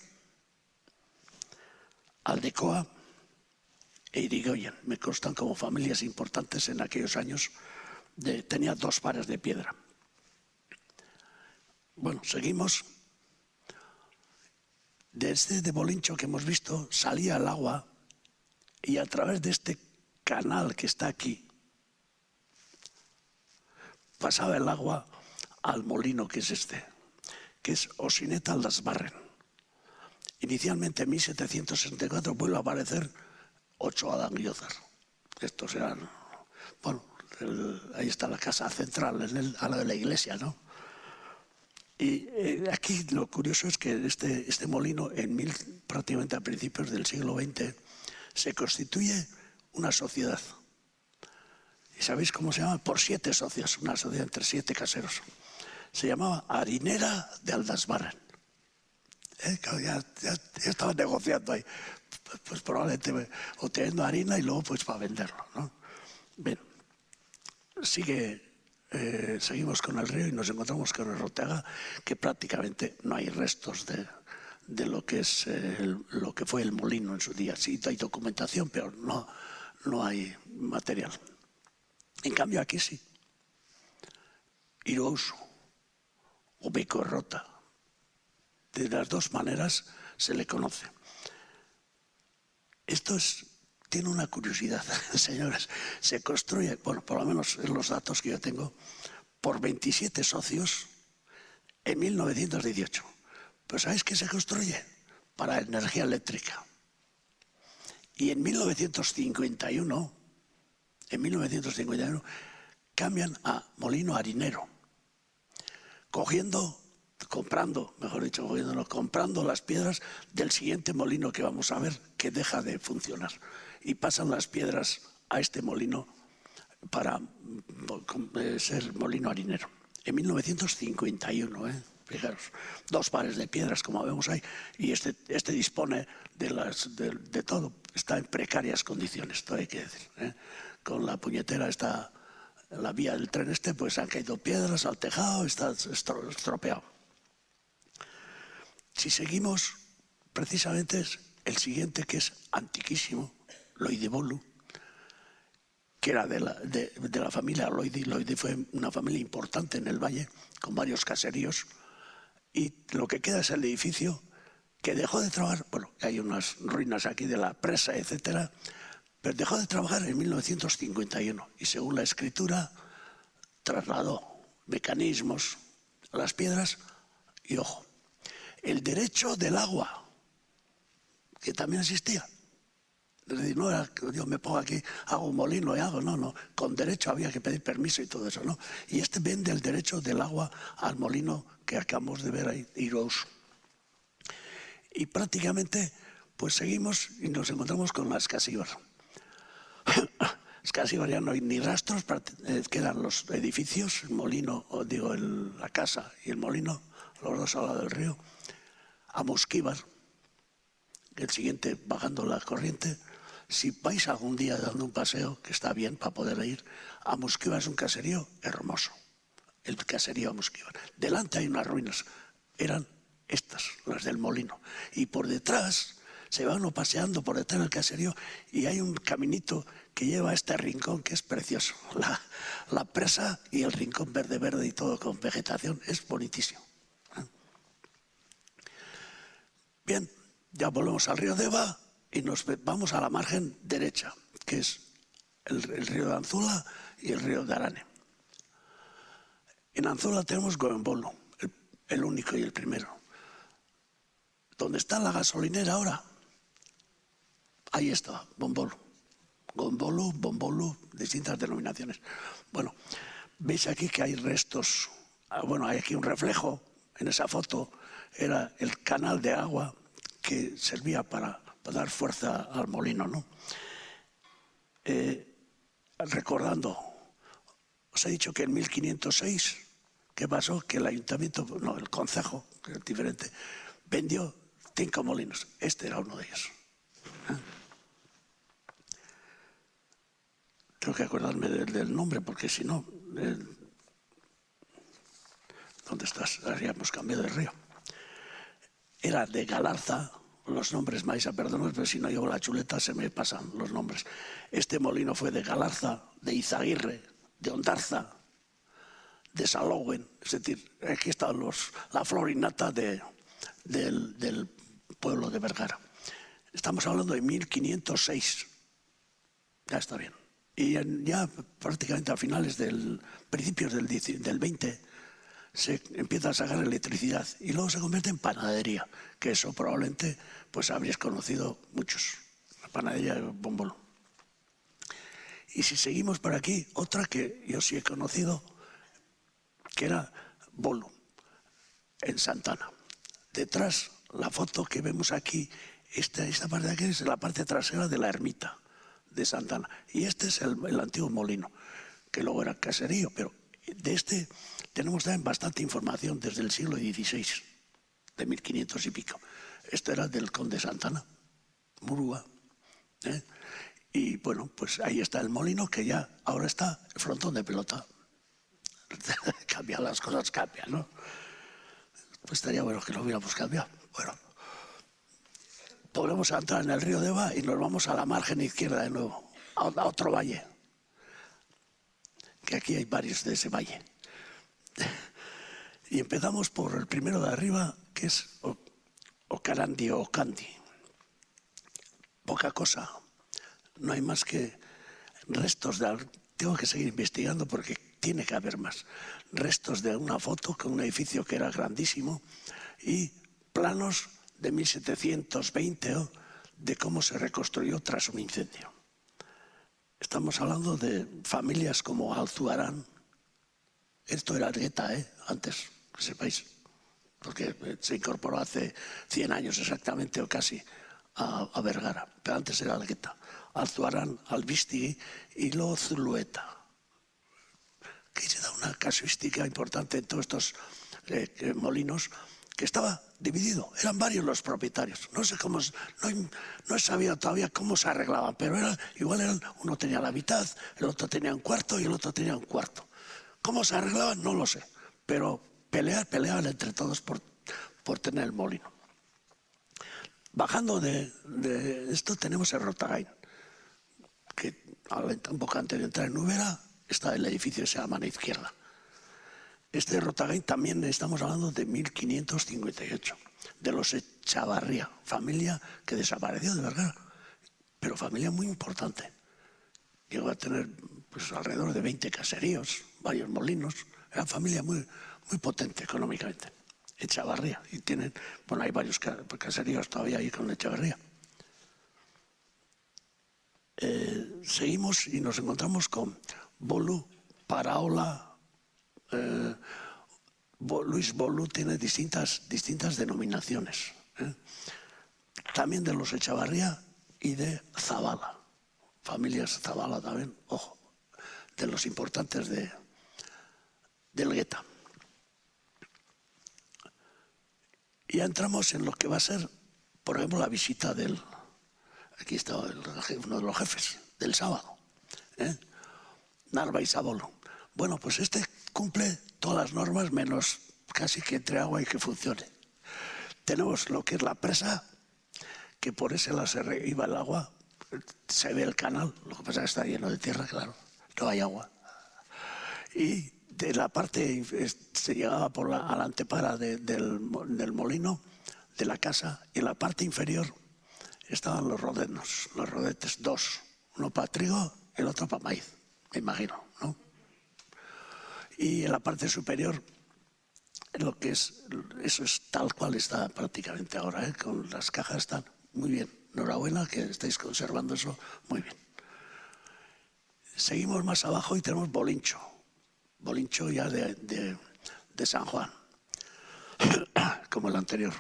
Aldecoa e Irigoyen. Me constan como familias importantes en aquellos años. Tenía 2 pares de piedra. Bueno, seguimos. Desde de Bolincho que hemos visto salía el agua y a través de este canal que está aquí pasaba el agua al molino que es que es Osineta Aldasbarren. Inicialmente en 1764 vuelve a aparecer Ochoa de Angiózar. Estos eran, bueno, ahí está la casa central, al lado de la iglesia, ¿no? Y aquí lo curioso es que este molino, prácticamente a principios del siglo XX, se constituye una sociedad. ¿Y sabéis cómo se llama? Por 7 socios, una sociedad entre 7 caseros. Se llamaba Harinera de Aldasbarren. Ya estaba negociando ahí. Pues probablemente obteniendo harina y luego pues para venderlo, ¿no? Bien, seguimos con el río y nos encontramos con el Rotega, que prácticamente no hay restos de lo que es lo que fue el molino en su día. Sí hay documentación, pero no hay material. En cambio aquí sí. Irouso o Beco Rota. De las 2 maneras se le conoce. Esto tiene una curiosidad, señores. Se construye, bueno, por lo menos en los datos que yo tengo, por 27 socios en 1918. Pero ¿sabéis qué se construye? Para energía eléctrica. Y en 1951, cambian a molino harinero, comprando las piedras del siguiente molino que vamos a ver, que deja de funcionar. Y pasan las piedras a este molino para ser molino harinero. En 1951, fijaros, 2 pares de piedras, como vemos ahí, y este dispone de todo. Está en precarias condiciones, todo hay que decir. Con la puñetera la vía del tren pues han caído piedras al tejado, está estropeado. Si seguimos, precisamente el siguiente, que es antiquísimo, Loidi Bolu, que era de la familia Loidi. Loidi fue una familia importante en el valle, con varios caseríos, y lo que queda es el edificio que dejó de trabajar. Bueno, hay unas ruinas aquí de la presa, etcétera, pero dejó de trabajar en 1951 y según la escritura trasladó mecanismos a las piedras y, ojo, el derecho del agua, que también existía. Es decir, no era que yo me pongo aquí, hago un molino y hago, no, con derecho había que pedir permiso y todo eso, ¿no? Y este vende el derecho del agua al molino que acabamos de ver ahí, Irous. Y prácticamente, pues seguimos y nos encontramos con las Escasíbar. Escasíbar ya no hay ni rastros, quedan los edificios, el molino, o digo, la casa y el molino, los dos al lado del río. A Mosquíbar, el siguiente bajando la corriente. Si vais algún día dando un paseo, que está bien para poder ir, a Mosquíbar es un caserío hermoso, el caserío a Mosquíbar. Delante hay unas ruinas, eran estas, las del molino. Y por detrás, se va uno paseando por detrás del caserío y hay un caminito que lleva a este rincón que es precioso. La presa y el rincón verde y todo con vegetación, es bonitísimo. Bien, ya volvemos al río Deva y nos vamos a la margen derecha, que es el río de Anzula y el río de Arane. En Anzula tenemos Goembolo, el único y el primero. ¿Dónde está la gasolinera ahora? Ahí está, Bombolo. Bombolo, distintas denominaciones. Bueno, veis aquí que hay restos, bueno, hay aquí un reflejo en esa foto, era el canal de agua que servía para dar fuerza al molino, ¿no? Recordando, os he dicho que en 1506, ¿qué pasó? Que el ayuntamiento, no, el concejo, que es diferente, vendió 5 molinos. Este era uno de ellos. Tengo que acordarme del nombre, porque si no... ¿Dónde estás? Ahora ya hemos cambiado de río. Era de Galarza, los nombres Maisa, perdón, pero si no llevo la chuleta se me pasan los nombres. Este molino fue de Galarza, de Izaguirre, de Ondarza, de Salowen. Es decir, aquí está la florinata del pueblo de Vergara. Estamos hablando de 1506. Ya está bien. Y ya prácticamente a principios del 20, se empieza a sacar electricidad y luego se convierte en panadería, que eso probablemente pues habréis conocido muchos, la panadería de Bombolo. Y si seguimos por aquí, otra que yo sí he conocido, que era Bolo, en Santana. Detrás, la foto que vemos aquí, esta parte de aquí es la parte trasera de la ermita de Santana. Y este es el antiguo molino, que luego era caserío, pero de este tenemos también bastante información desde el siglo XVI, de 1500 y pico. Esto era del conde Santana, Murúa. Y bueno, pues ahí está el molino, que ya ahora está el frontón de pelota. Cambian las cosas, cambian, ¿no? Pues estaría bueno que lo hubiéramos cambiado. Bueno, volvemos a entrar en el río Deva y nos vamos a la margen izquierda de nuevo, a otro valle, que aquí hay varios de ese valle. Y empezamos por el primero de arriba, que es Ocarandi o Ocandi. Poca cosa, no hay más que restos tengo que seguir investigando porque tiene que haber más. Restos de una foto con un edificio que era grandísimo y planos de 1720 de cómo se reconstruyó tras un incendio. Estamos hablando de familias como Alzuarán. Esto era Argueta, antes, que sepáis, porque se incorporó hace 100 años exactamente o casi a Vergara, pero antes era Argueta. Alzuarán, Albistigui y luego Zulueta, que se da una casuística importante en todos estos molinos, que estaba dividido, eran varios los propietarios. No sé cómo, no he sabido todavía cómo se arreglaban, pero uno tenía la mitad, el otro tenía un cuarto y el otro tenía un cuarto. ¿Cómo se arreglaban? No lo sé, pero peleaban entre todos por tener el molino. Bajando de esto tenemos el Rotagain, que un poco antes de entrar en Úbeda está el edificio que se llama a la izquierda. Este Rotagain también estamos hablando de 1558, de los Echavarría, familia que desapareció de Vergara, pero familia muy importante. Llegó a tener pues, alrededor de 20 caseríos, varios molinos, era familia muy, muy potente económicamente. Echavarría, y tienen, bueno, hay varios caseríos todavía ahí con Echavarría. Seguimos y nos encontramos con Bolu, Paraola. Luis Bolu tiene distintas denominaciones. También de los Echavarría y de Zabala. Familias Zabala también, ojo, de los importantes del Gueta. Y ya entramos en lo que va a ser, por ejemplo, la visita aquí está uno de los jefes, del sábado, Narva y Sabolo. Bueno, pues este cumple todas las normas, menos casi que entre agua y que funcione. Tenemos lo que es la presa, que por ese lado se iba el agua, se ve el canal, lo que pasa es que está lleno de tierra, claro, no hay agua. Y de la parte, se llegaba a la antepara del molino, de la casa, y en la parte inferior estaban los rodetes, dos, uno para trigo y el otro para maíz, me imagino, ¿no? Y en la parte superior, lo que es, eso es tal cual está prácticamente ahora, con las cajas están muy bien. Enhorabuena que estáis conservando eso muy bien. Seguimos más abajo y tenemos Bolincho ya de San Juan, como el anterior,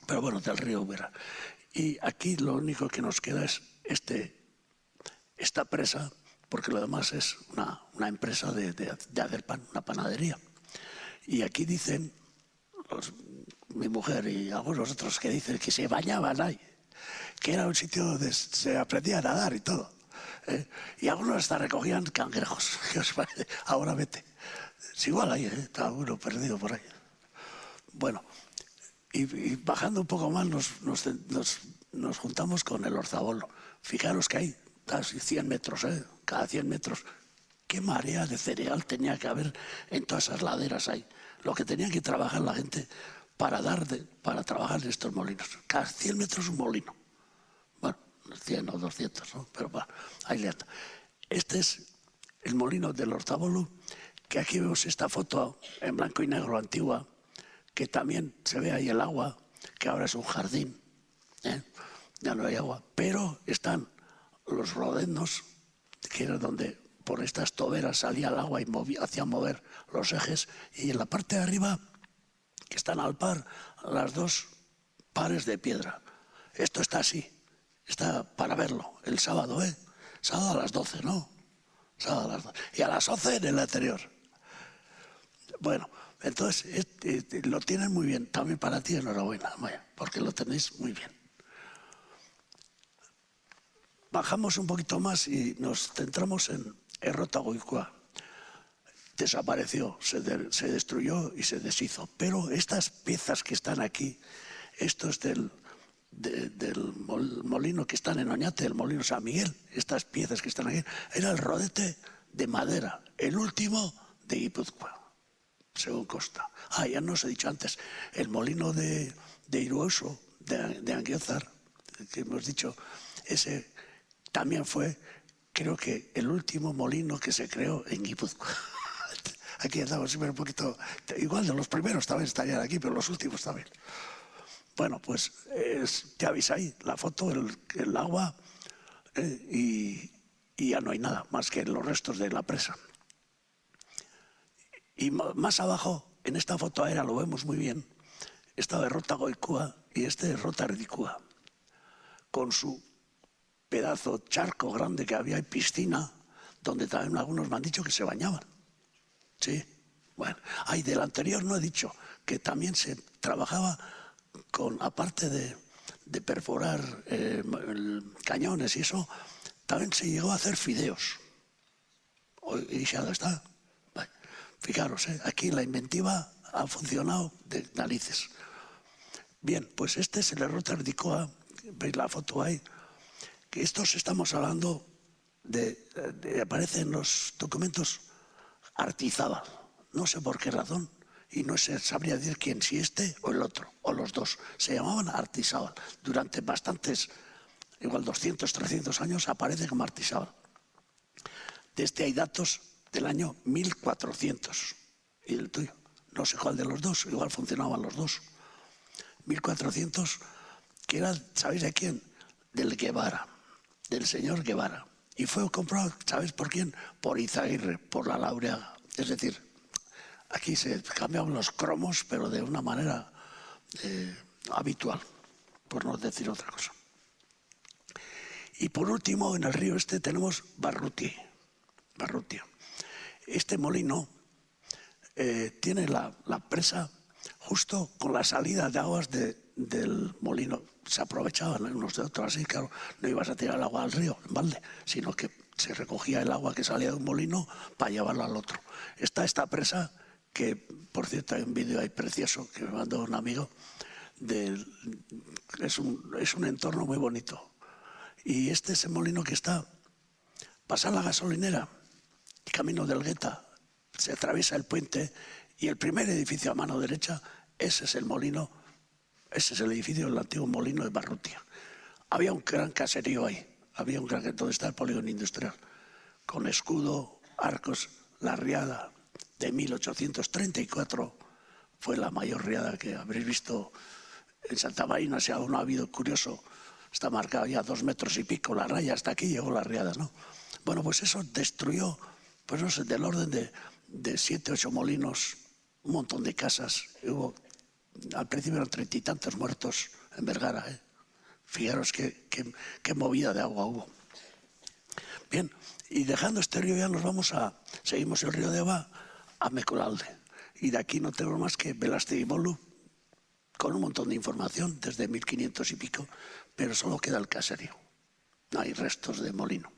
pero bueno, del río Úbeda. Y aquí lo único que nos queda es esta presa, porque lo demás es una empresa de hacer pan, una panadería. Y aquí dicen, mi mujer y algunos otros que dicen que se bañaban ahí, que era un sitio donde se aprendía a nadar y todo. Y algunos hasta recogían cangrejos. ¿Qué os parece? Ahora vete. Es igual ahí, está uno perdido por ahí. Bueno, y bajando un poco más nos juntamos con el Orzabolo. Fijaros que hay casi 100 metros, cada 100 metros. Qué marea de cereal tenía que haber en todas esas laderas ahí. Lo que tenía que trabajar la gente para trabajar en estos molinos. Cada 100 metros un molino. Bueno, 100 o 200, ¿no? Pero bueno, ahí le anda. Este es el molino del Orzabolo, que aquí vemos esta foto en blanco y negro antigua, que también se ve ahí el agua, que ahora es un jardín, ya no hay agua, pero están los rodenos, que era donde por estas toberas salía el agua y hacía mover los ejes, y en la parte de arriba, que están al par, las dos pares de piedra. Esto está así, está para verlo, el sábado, sábado a las 12, ¿no? Sábado a las 12. Y a las 11 en el anterior. Bueno, entonces lo tienen muy bien. También para ti enhorabuena, Maya, porque lo tenéis muy bien. Bajamos un poquito más y nos centramos en Errotagoicoa. Desapareció, se destruyó y se deshizo. Pero estas piezas que están aquí, estos del molino que están en Oñate, el molino San Miguel, estas piezas que están aquí, era el rodete de madera, el último de Guipúzcoa, según consta. Ya no os he dicho antes, el molino de Iruoso, de Anguiozar, que hemos dicho, ese también fue, creo que, el último molino que se creó en Guipúzcoa. Aquí andamos siempre un poquito, igual de los primeros también estarían aquí, pero los últimos también. Bueno, pues ya veis ahí la foto, el agua, y ya no hay nada más que los restos de la presa. Y más abajo, en esta foto aérea lo vemos muy bien, esta de Errotagoicoa y este de Errotardicua, con su pedazo charco grande que había y piscina, donde también algunos me han dicho que se bañaban. Sí, bueno, del anterior no he dicho, que también se trabajaba con, aparte de perforar cañones y eso, también se llegó a hacer fideos. Y ya está. Fijaros, aquí la inventiva ha funcionado de narices. Bien, pues este es el error Tardicoa, veis la foto ahí, que estos estamos hablando aparece en los documentos Artizábal, no sé por qué razón, y no se sabría decir quién, si este o el otro, o los dos, se llamaban Artizábal. Durante bastantes, igual 200, 300 años aparece como Artizábal. De este hay datos del año 1400, y el tuyo, no sé cuál de los dos, igual funcionaban los dos. 1400, que era, ¿sabéis de quién? Del Guevara, del señor Guevara. Y fue comprado, ¿sabes por quién? Por Izaguirre, por la Laureaga. Es decir, aquí se cambiaban los cromos, pero de una manera habitual, por no decir otra cosa. Y por último, en el río este tenemos Barrutia. Este molino tiene la presa justo con la salida de aguas del molino. Se aprovechaban unos de otros, así, claro, no ibas a tirar el agua al río, en balde, sino que se recogía el agua que salía de un molino para llevarlo al otro. Está esta presa, que por cierto hay un vídeo ahí precioso que me mandó un amigo, es un entorno muy bonito. Y este es el molino que está, pasa la gasolinera, camino del Gueta, se atraviesa el puente y el primer edificio a mano derecha, ese es el molino, ese es el edificio del antiguo molino de Barrutia. Había un gran caserío ahí, donde está el polígono industrial, con escudo, arcos. La riada de 1834 fue la mayor riada que habréis visto en Santa Marina. Si aún no ha habido, curioso, está marcado ya 2 metros y pico la raya, hasta aquí llegó la riada, ¿no? Bueno, pues eso destruyó, pues no sé, del orden de 7, 8 molinos, un montón de casas. Al principio eran 30 y tantos muertos en Vergara, ¿eh? Fijaros qué movida de agua hubo. Bien, y dejando este río ya seguimos el río Deva a Mecolalde. Y de aquí no tenemos más que Velázquez y Bolu, con un montón de información desde 1500 y pico, pero solo queda el caserío. No hay restos de molino.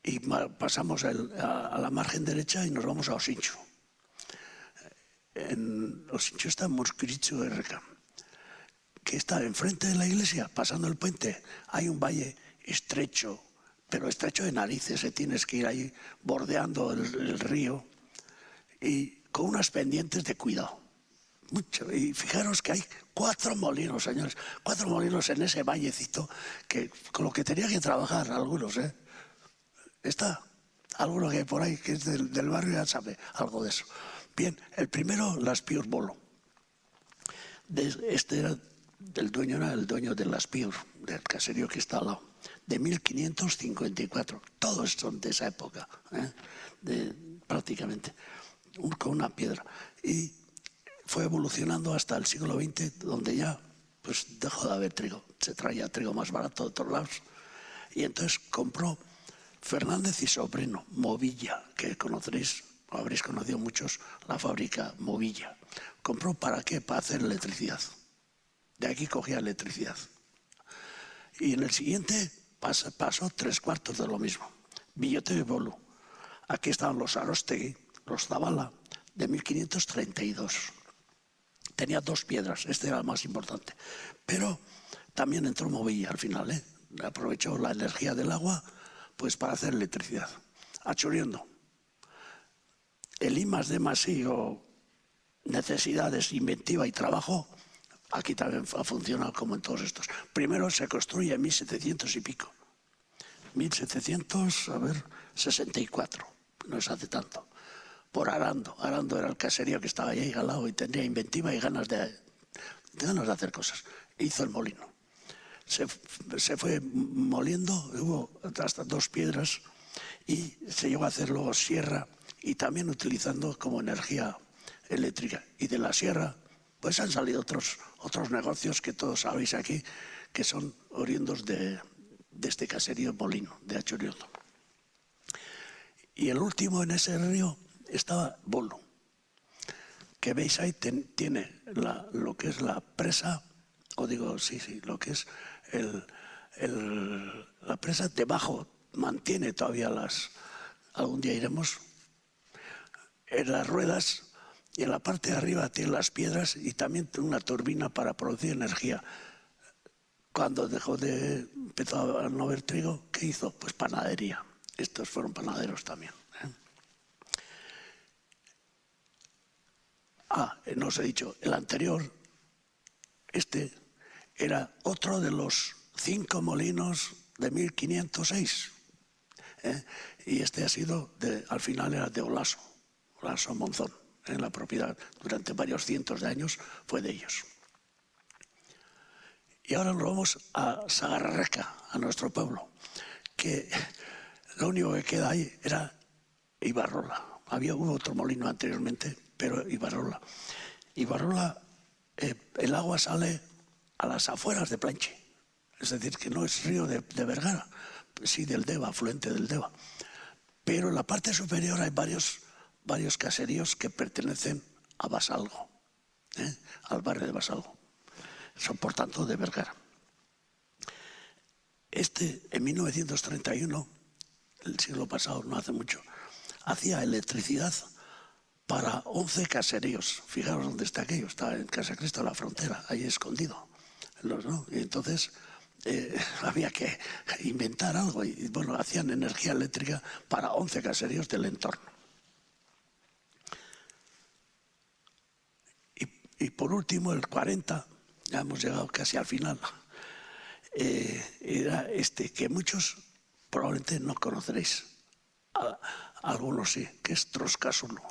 Y pasamos a la margen derecha y nos vamos a Osinchu. En Osinchu está Mosquiricho RK, que está enfrente de la iglesia, pasando el puente. Hay un valle estrecho, pero estrecho de narices, tienes que ir ahí bordeando el río y con unas pendientes de cuidado. Mucho. Y fijaros que hay 4 molinos, señores, 4 molinos en ese vallecito, que con lo que tenía que trabajar algunos, ¿eh? Está alguno que hay por ahí que es del barrio, ya sabe algo de eso. Bien, el primero, Las Pius Bolo. Este era el dueño de Las Pius, del caserío que está al lado, de 1554. Todos son de esa época, prácticamente, con una piedra. Y fue evolucionando hasta el siglo XX, donde ya pues dejó de haber trigo. Se traía trigo más barato de todos lados. Y entonces compró Fernández y Sobrino, Movilla, que conoceréis, o habréis conocido muchos, la fábrica Movilla. ¿Compró para qué? Para hacer electricidad. De aquí cogía electricidad. Y en el siguiente pasó 3/4 de lo mismo. Villote de Bolu. Aquí estaban los Arostegui, los Zavala, de 1532. Tenía 2 piedras, este era el más importante. Pero también entró Movilla al final, ¿eh? Aprovechó la energía del agua pues para hacer electricidad. Achuriondo. El I+D+I o necesidades, inventiva y trabajo, aquí también ha funcionado como en todos estos. Primero se construye en 1700 y pico. 1764, no es hace tanto. Por Arando. Arando era el caserío que estaba ahí al lado y tenía inventiva y ganas de hacer cosas. Hizo el molino. Se fue moliendo, hubo hasta 2 piedras y se llegó a hacer luego sierra y también utilizando como energía eléctrica. Y de la sierra pues han salido otros negocios que todos sabéis aquí, que son oriundos de este caserío molino de Achuriondo. Y el último en ese río estaba Bolu, que veis ahí tiene lo que es la presa, lo que es la presa debajo, mantiene todavía algún día iremos, en las ruedas, y en la parte de arriba tiene las piedras y también tiene una turbina para producir energía. Cuando empezó a no haber trigo, ¿qué hizo? Pues panadería. Estos fueron panaderos también. No os he dicho, el anterior, este era otro de los 5 molinos de 1506. Y este ha sido, al final era de Olaso Monzón, en la propiedad. Durante varios cientos de años fue de ellos. Y ahora nos vamos a Sagarreca, a nuestro pueblo, que lo único que queda ahí era Ibarrola. Hubo otro molino anteriormente, pero Ibarrola. Ibarrola, el agua sale a las afueras de Planche. Es decir, que no es río de Vergara, sí del Deva, afluente del Deva. Pero en la parte superior hay varios caseríos que pertenecen a Basalgo, al barrio de Basalgo. Son, por tanto, de Vergara. En 1931, el siglo pasado, no hace mucho, hacía electricidad para 11 caseríos. Fijaros dónde está aquello, está en Casa Cristo, la frontera, ahí escondido. Y entonces había que inventar algo y bueno, hacían energía eléctrica para 11 caseríos del entorno. Y por último, el 40, ya hemos llegado casi al final, era que muchos probablemente no conoceréis, algunos sí, que es Troscasulo.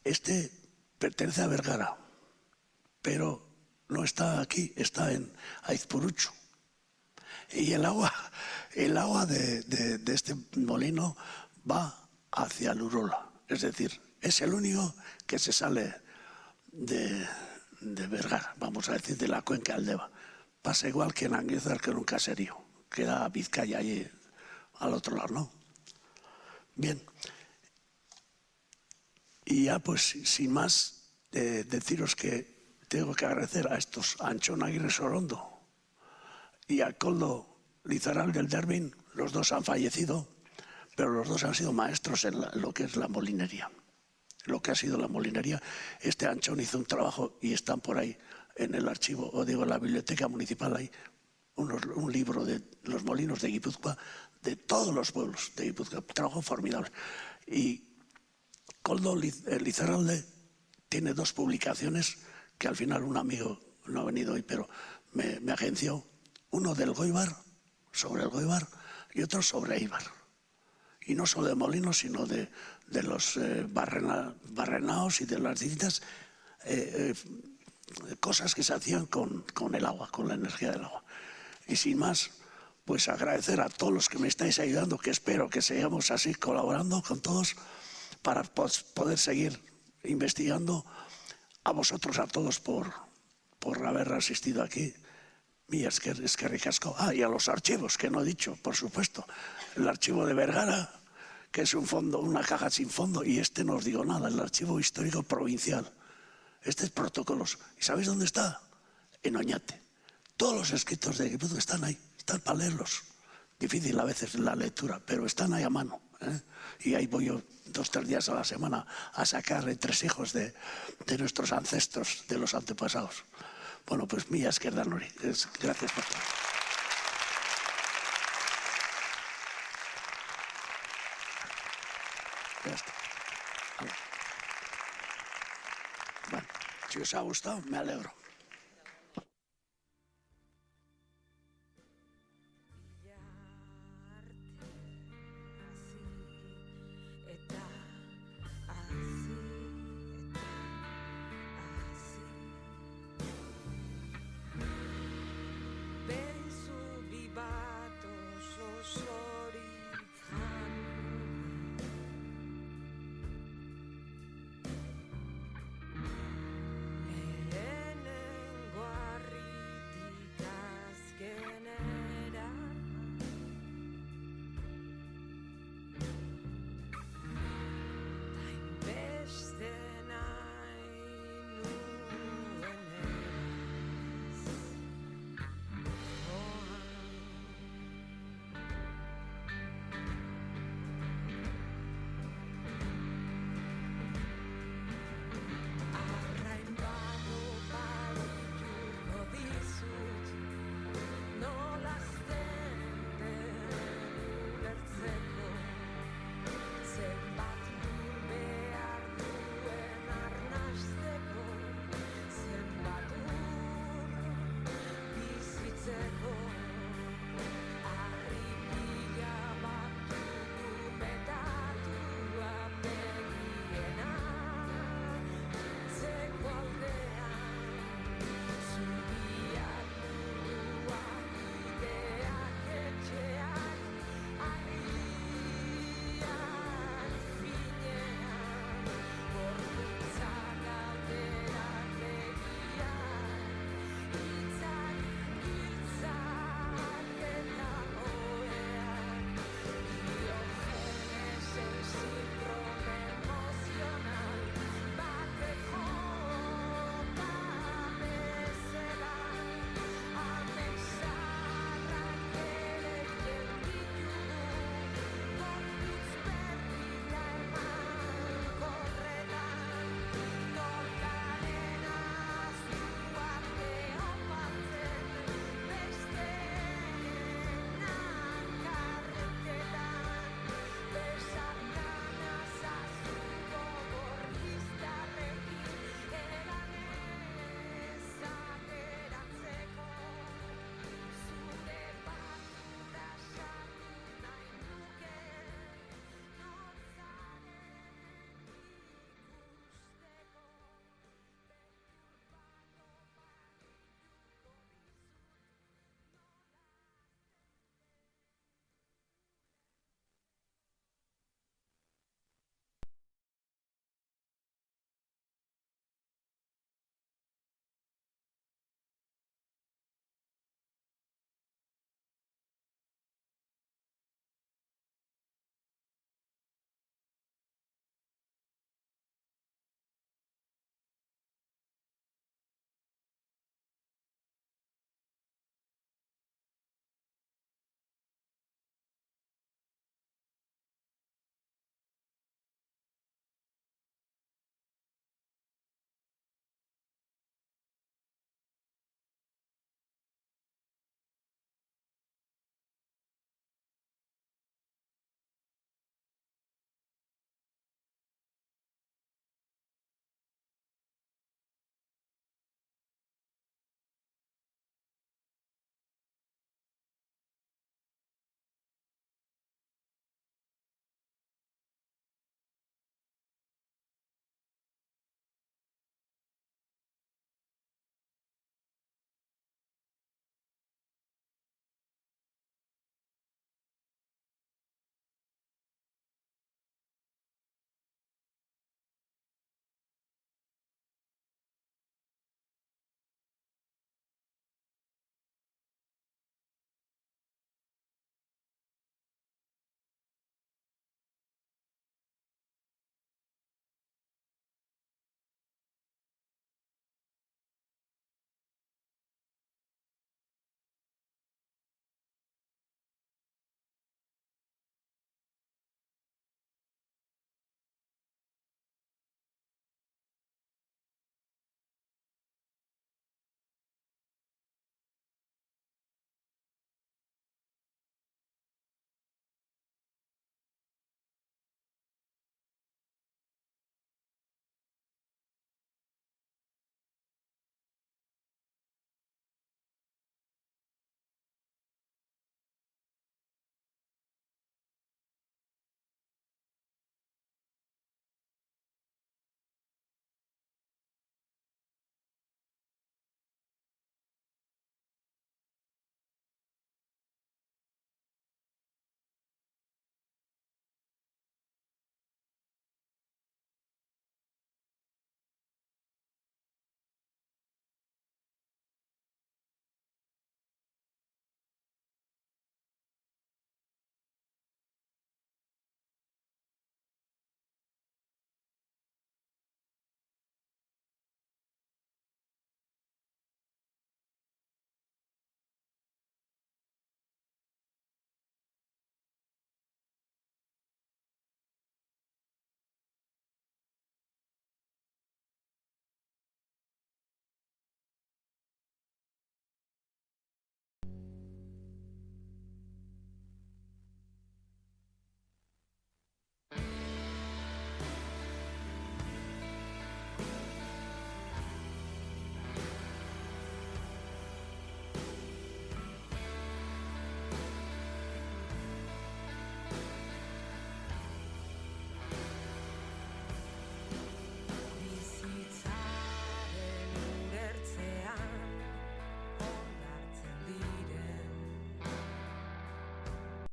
Este pertenece a Vergara, pero no está aquí, está en Aizpurucho. Y el agua de este molino va hacia el Urola. Es decir, es el único que se sale de Vergara, vamos a decir, de la cuenca del Deva. Pasa igual que en Anguizar, que en un caserío. Queda Vizcaya ahí al otro lado, ¿no? Bien. Y ya pues, sin más, deciros que tengo que agradecer a estos, a Anchón Aguirre Sorondo y a Koldo Lizaral del Dervin. Los dos han fallecido, pero los dos han sido maestros en lo que es la molinería. Lo que ha sido la molinería. Este Anchón hizo un trabajo y están por ahí en el archivo, o digo, en la biblioteca municipal, hay un libro de los molinos de Guipúzcoa, de todos los pueblos de Guipúzcoa. Trabajo formidable. Y Koldo Lizarralde tiene 2 publicaciones que al final un amigo no ha venido hoy, pero me agenció. Uno del Goibar, sobre el Goibar, y otro sobre Eibar. Y no solo de molinos, sino de los barrenaos y de las distintas cosas que se hacían con el agua, con la energía del agua. Y sin más, pues agradecer a todos los que me estáis ayudando, que espero que sigamos así colaborando con todos para poder seguir investigando. A vosotros, a todos, por haber asistido aquí. Es que ricasco. Y a los archivos, que no he dicho, por supuesto. El archivo de Vergara, que es un fondo, una caja sin fondo, y no os digo nada, el archivo histórico provincial. Este es protocolos. ¿Y sabéis dónde está? En Oñate. Todos los escritos de Guipúzcoa están ahí, están para leerlos. Difícil a veces la lectura, pero están ahí a mano. Y ahí voy yo 2 o 3 días a la semana a sacar entresijos de nuestros ancestros, de los antepasados. Bueno, pues mila esker danori. Gracias por todo. Ya está. Bueno, si os ha gustado, me alegro.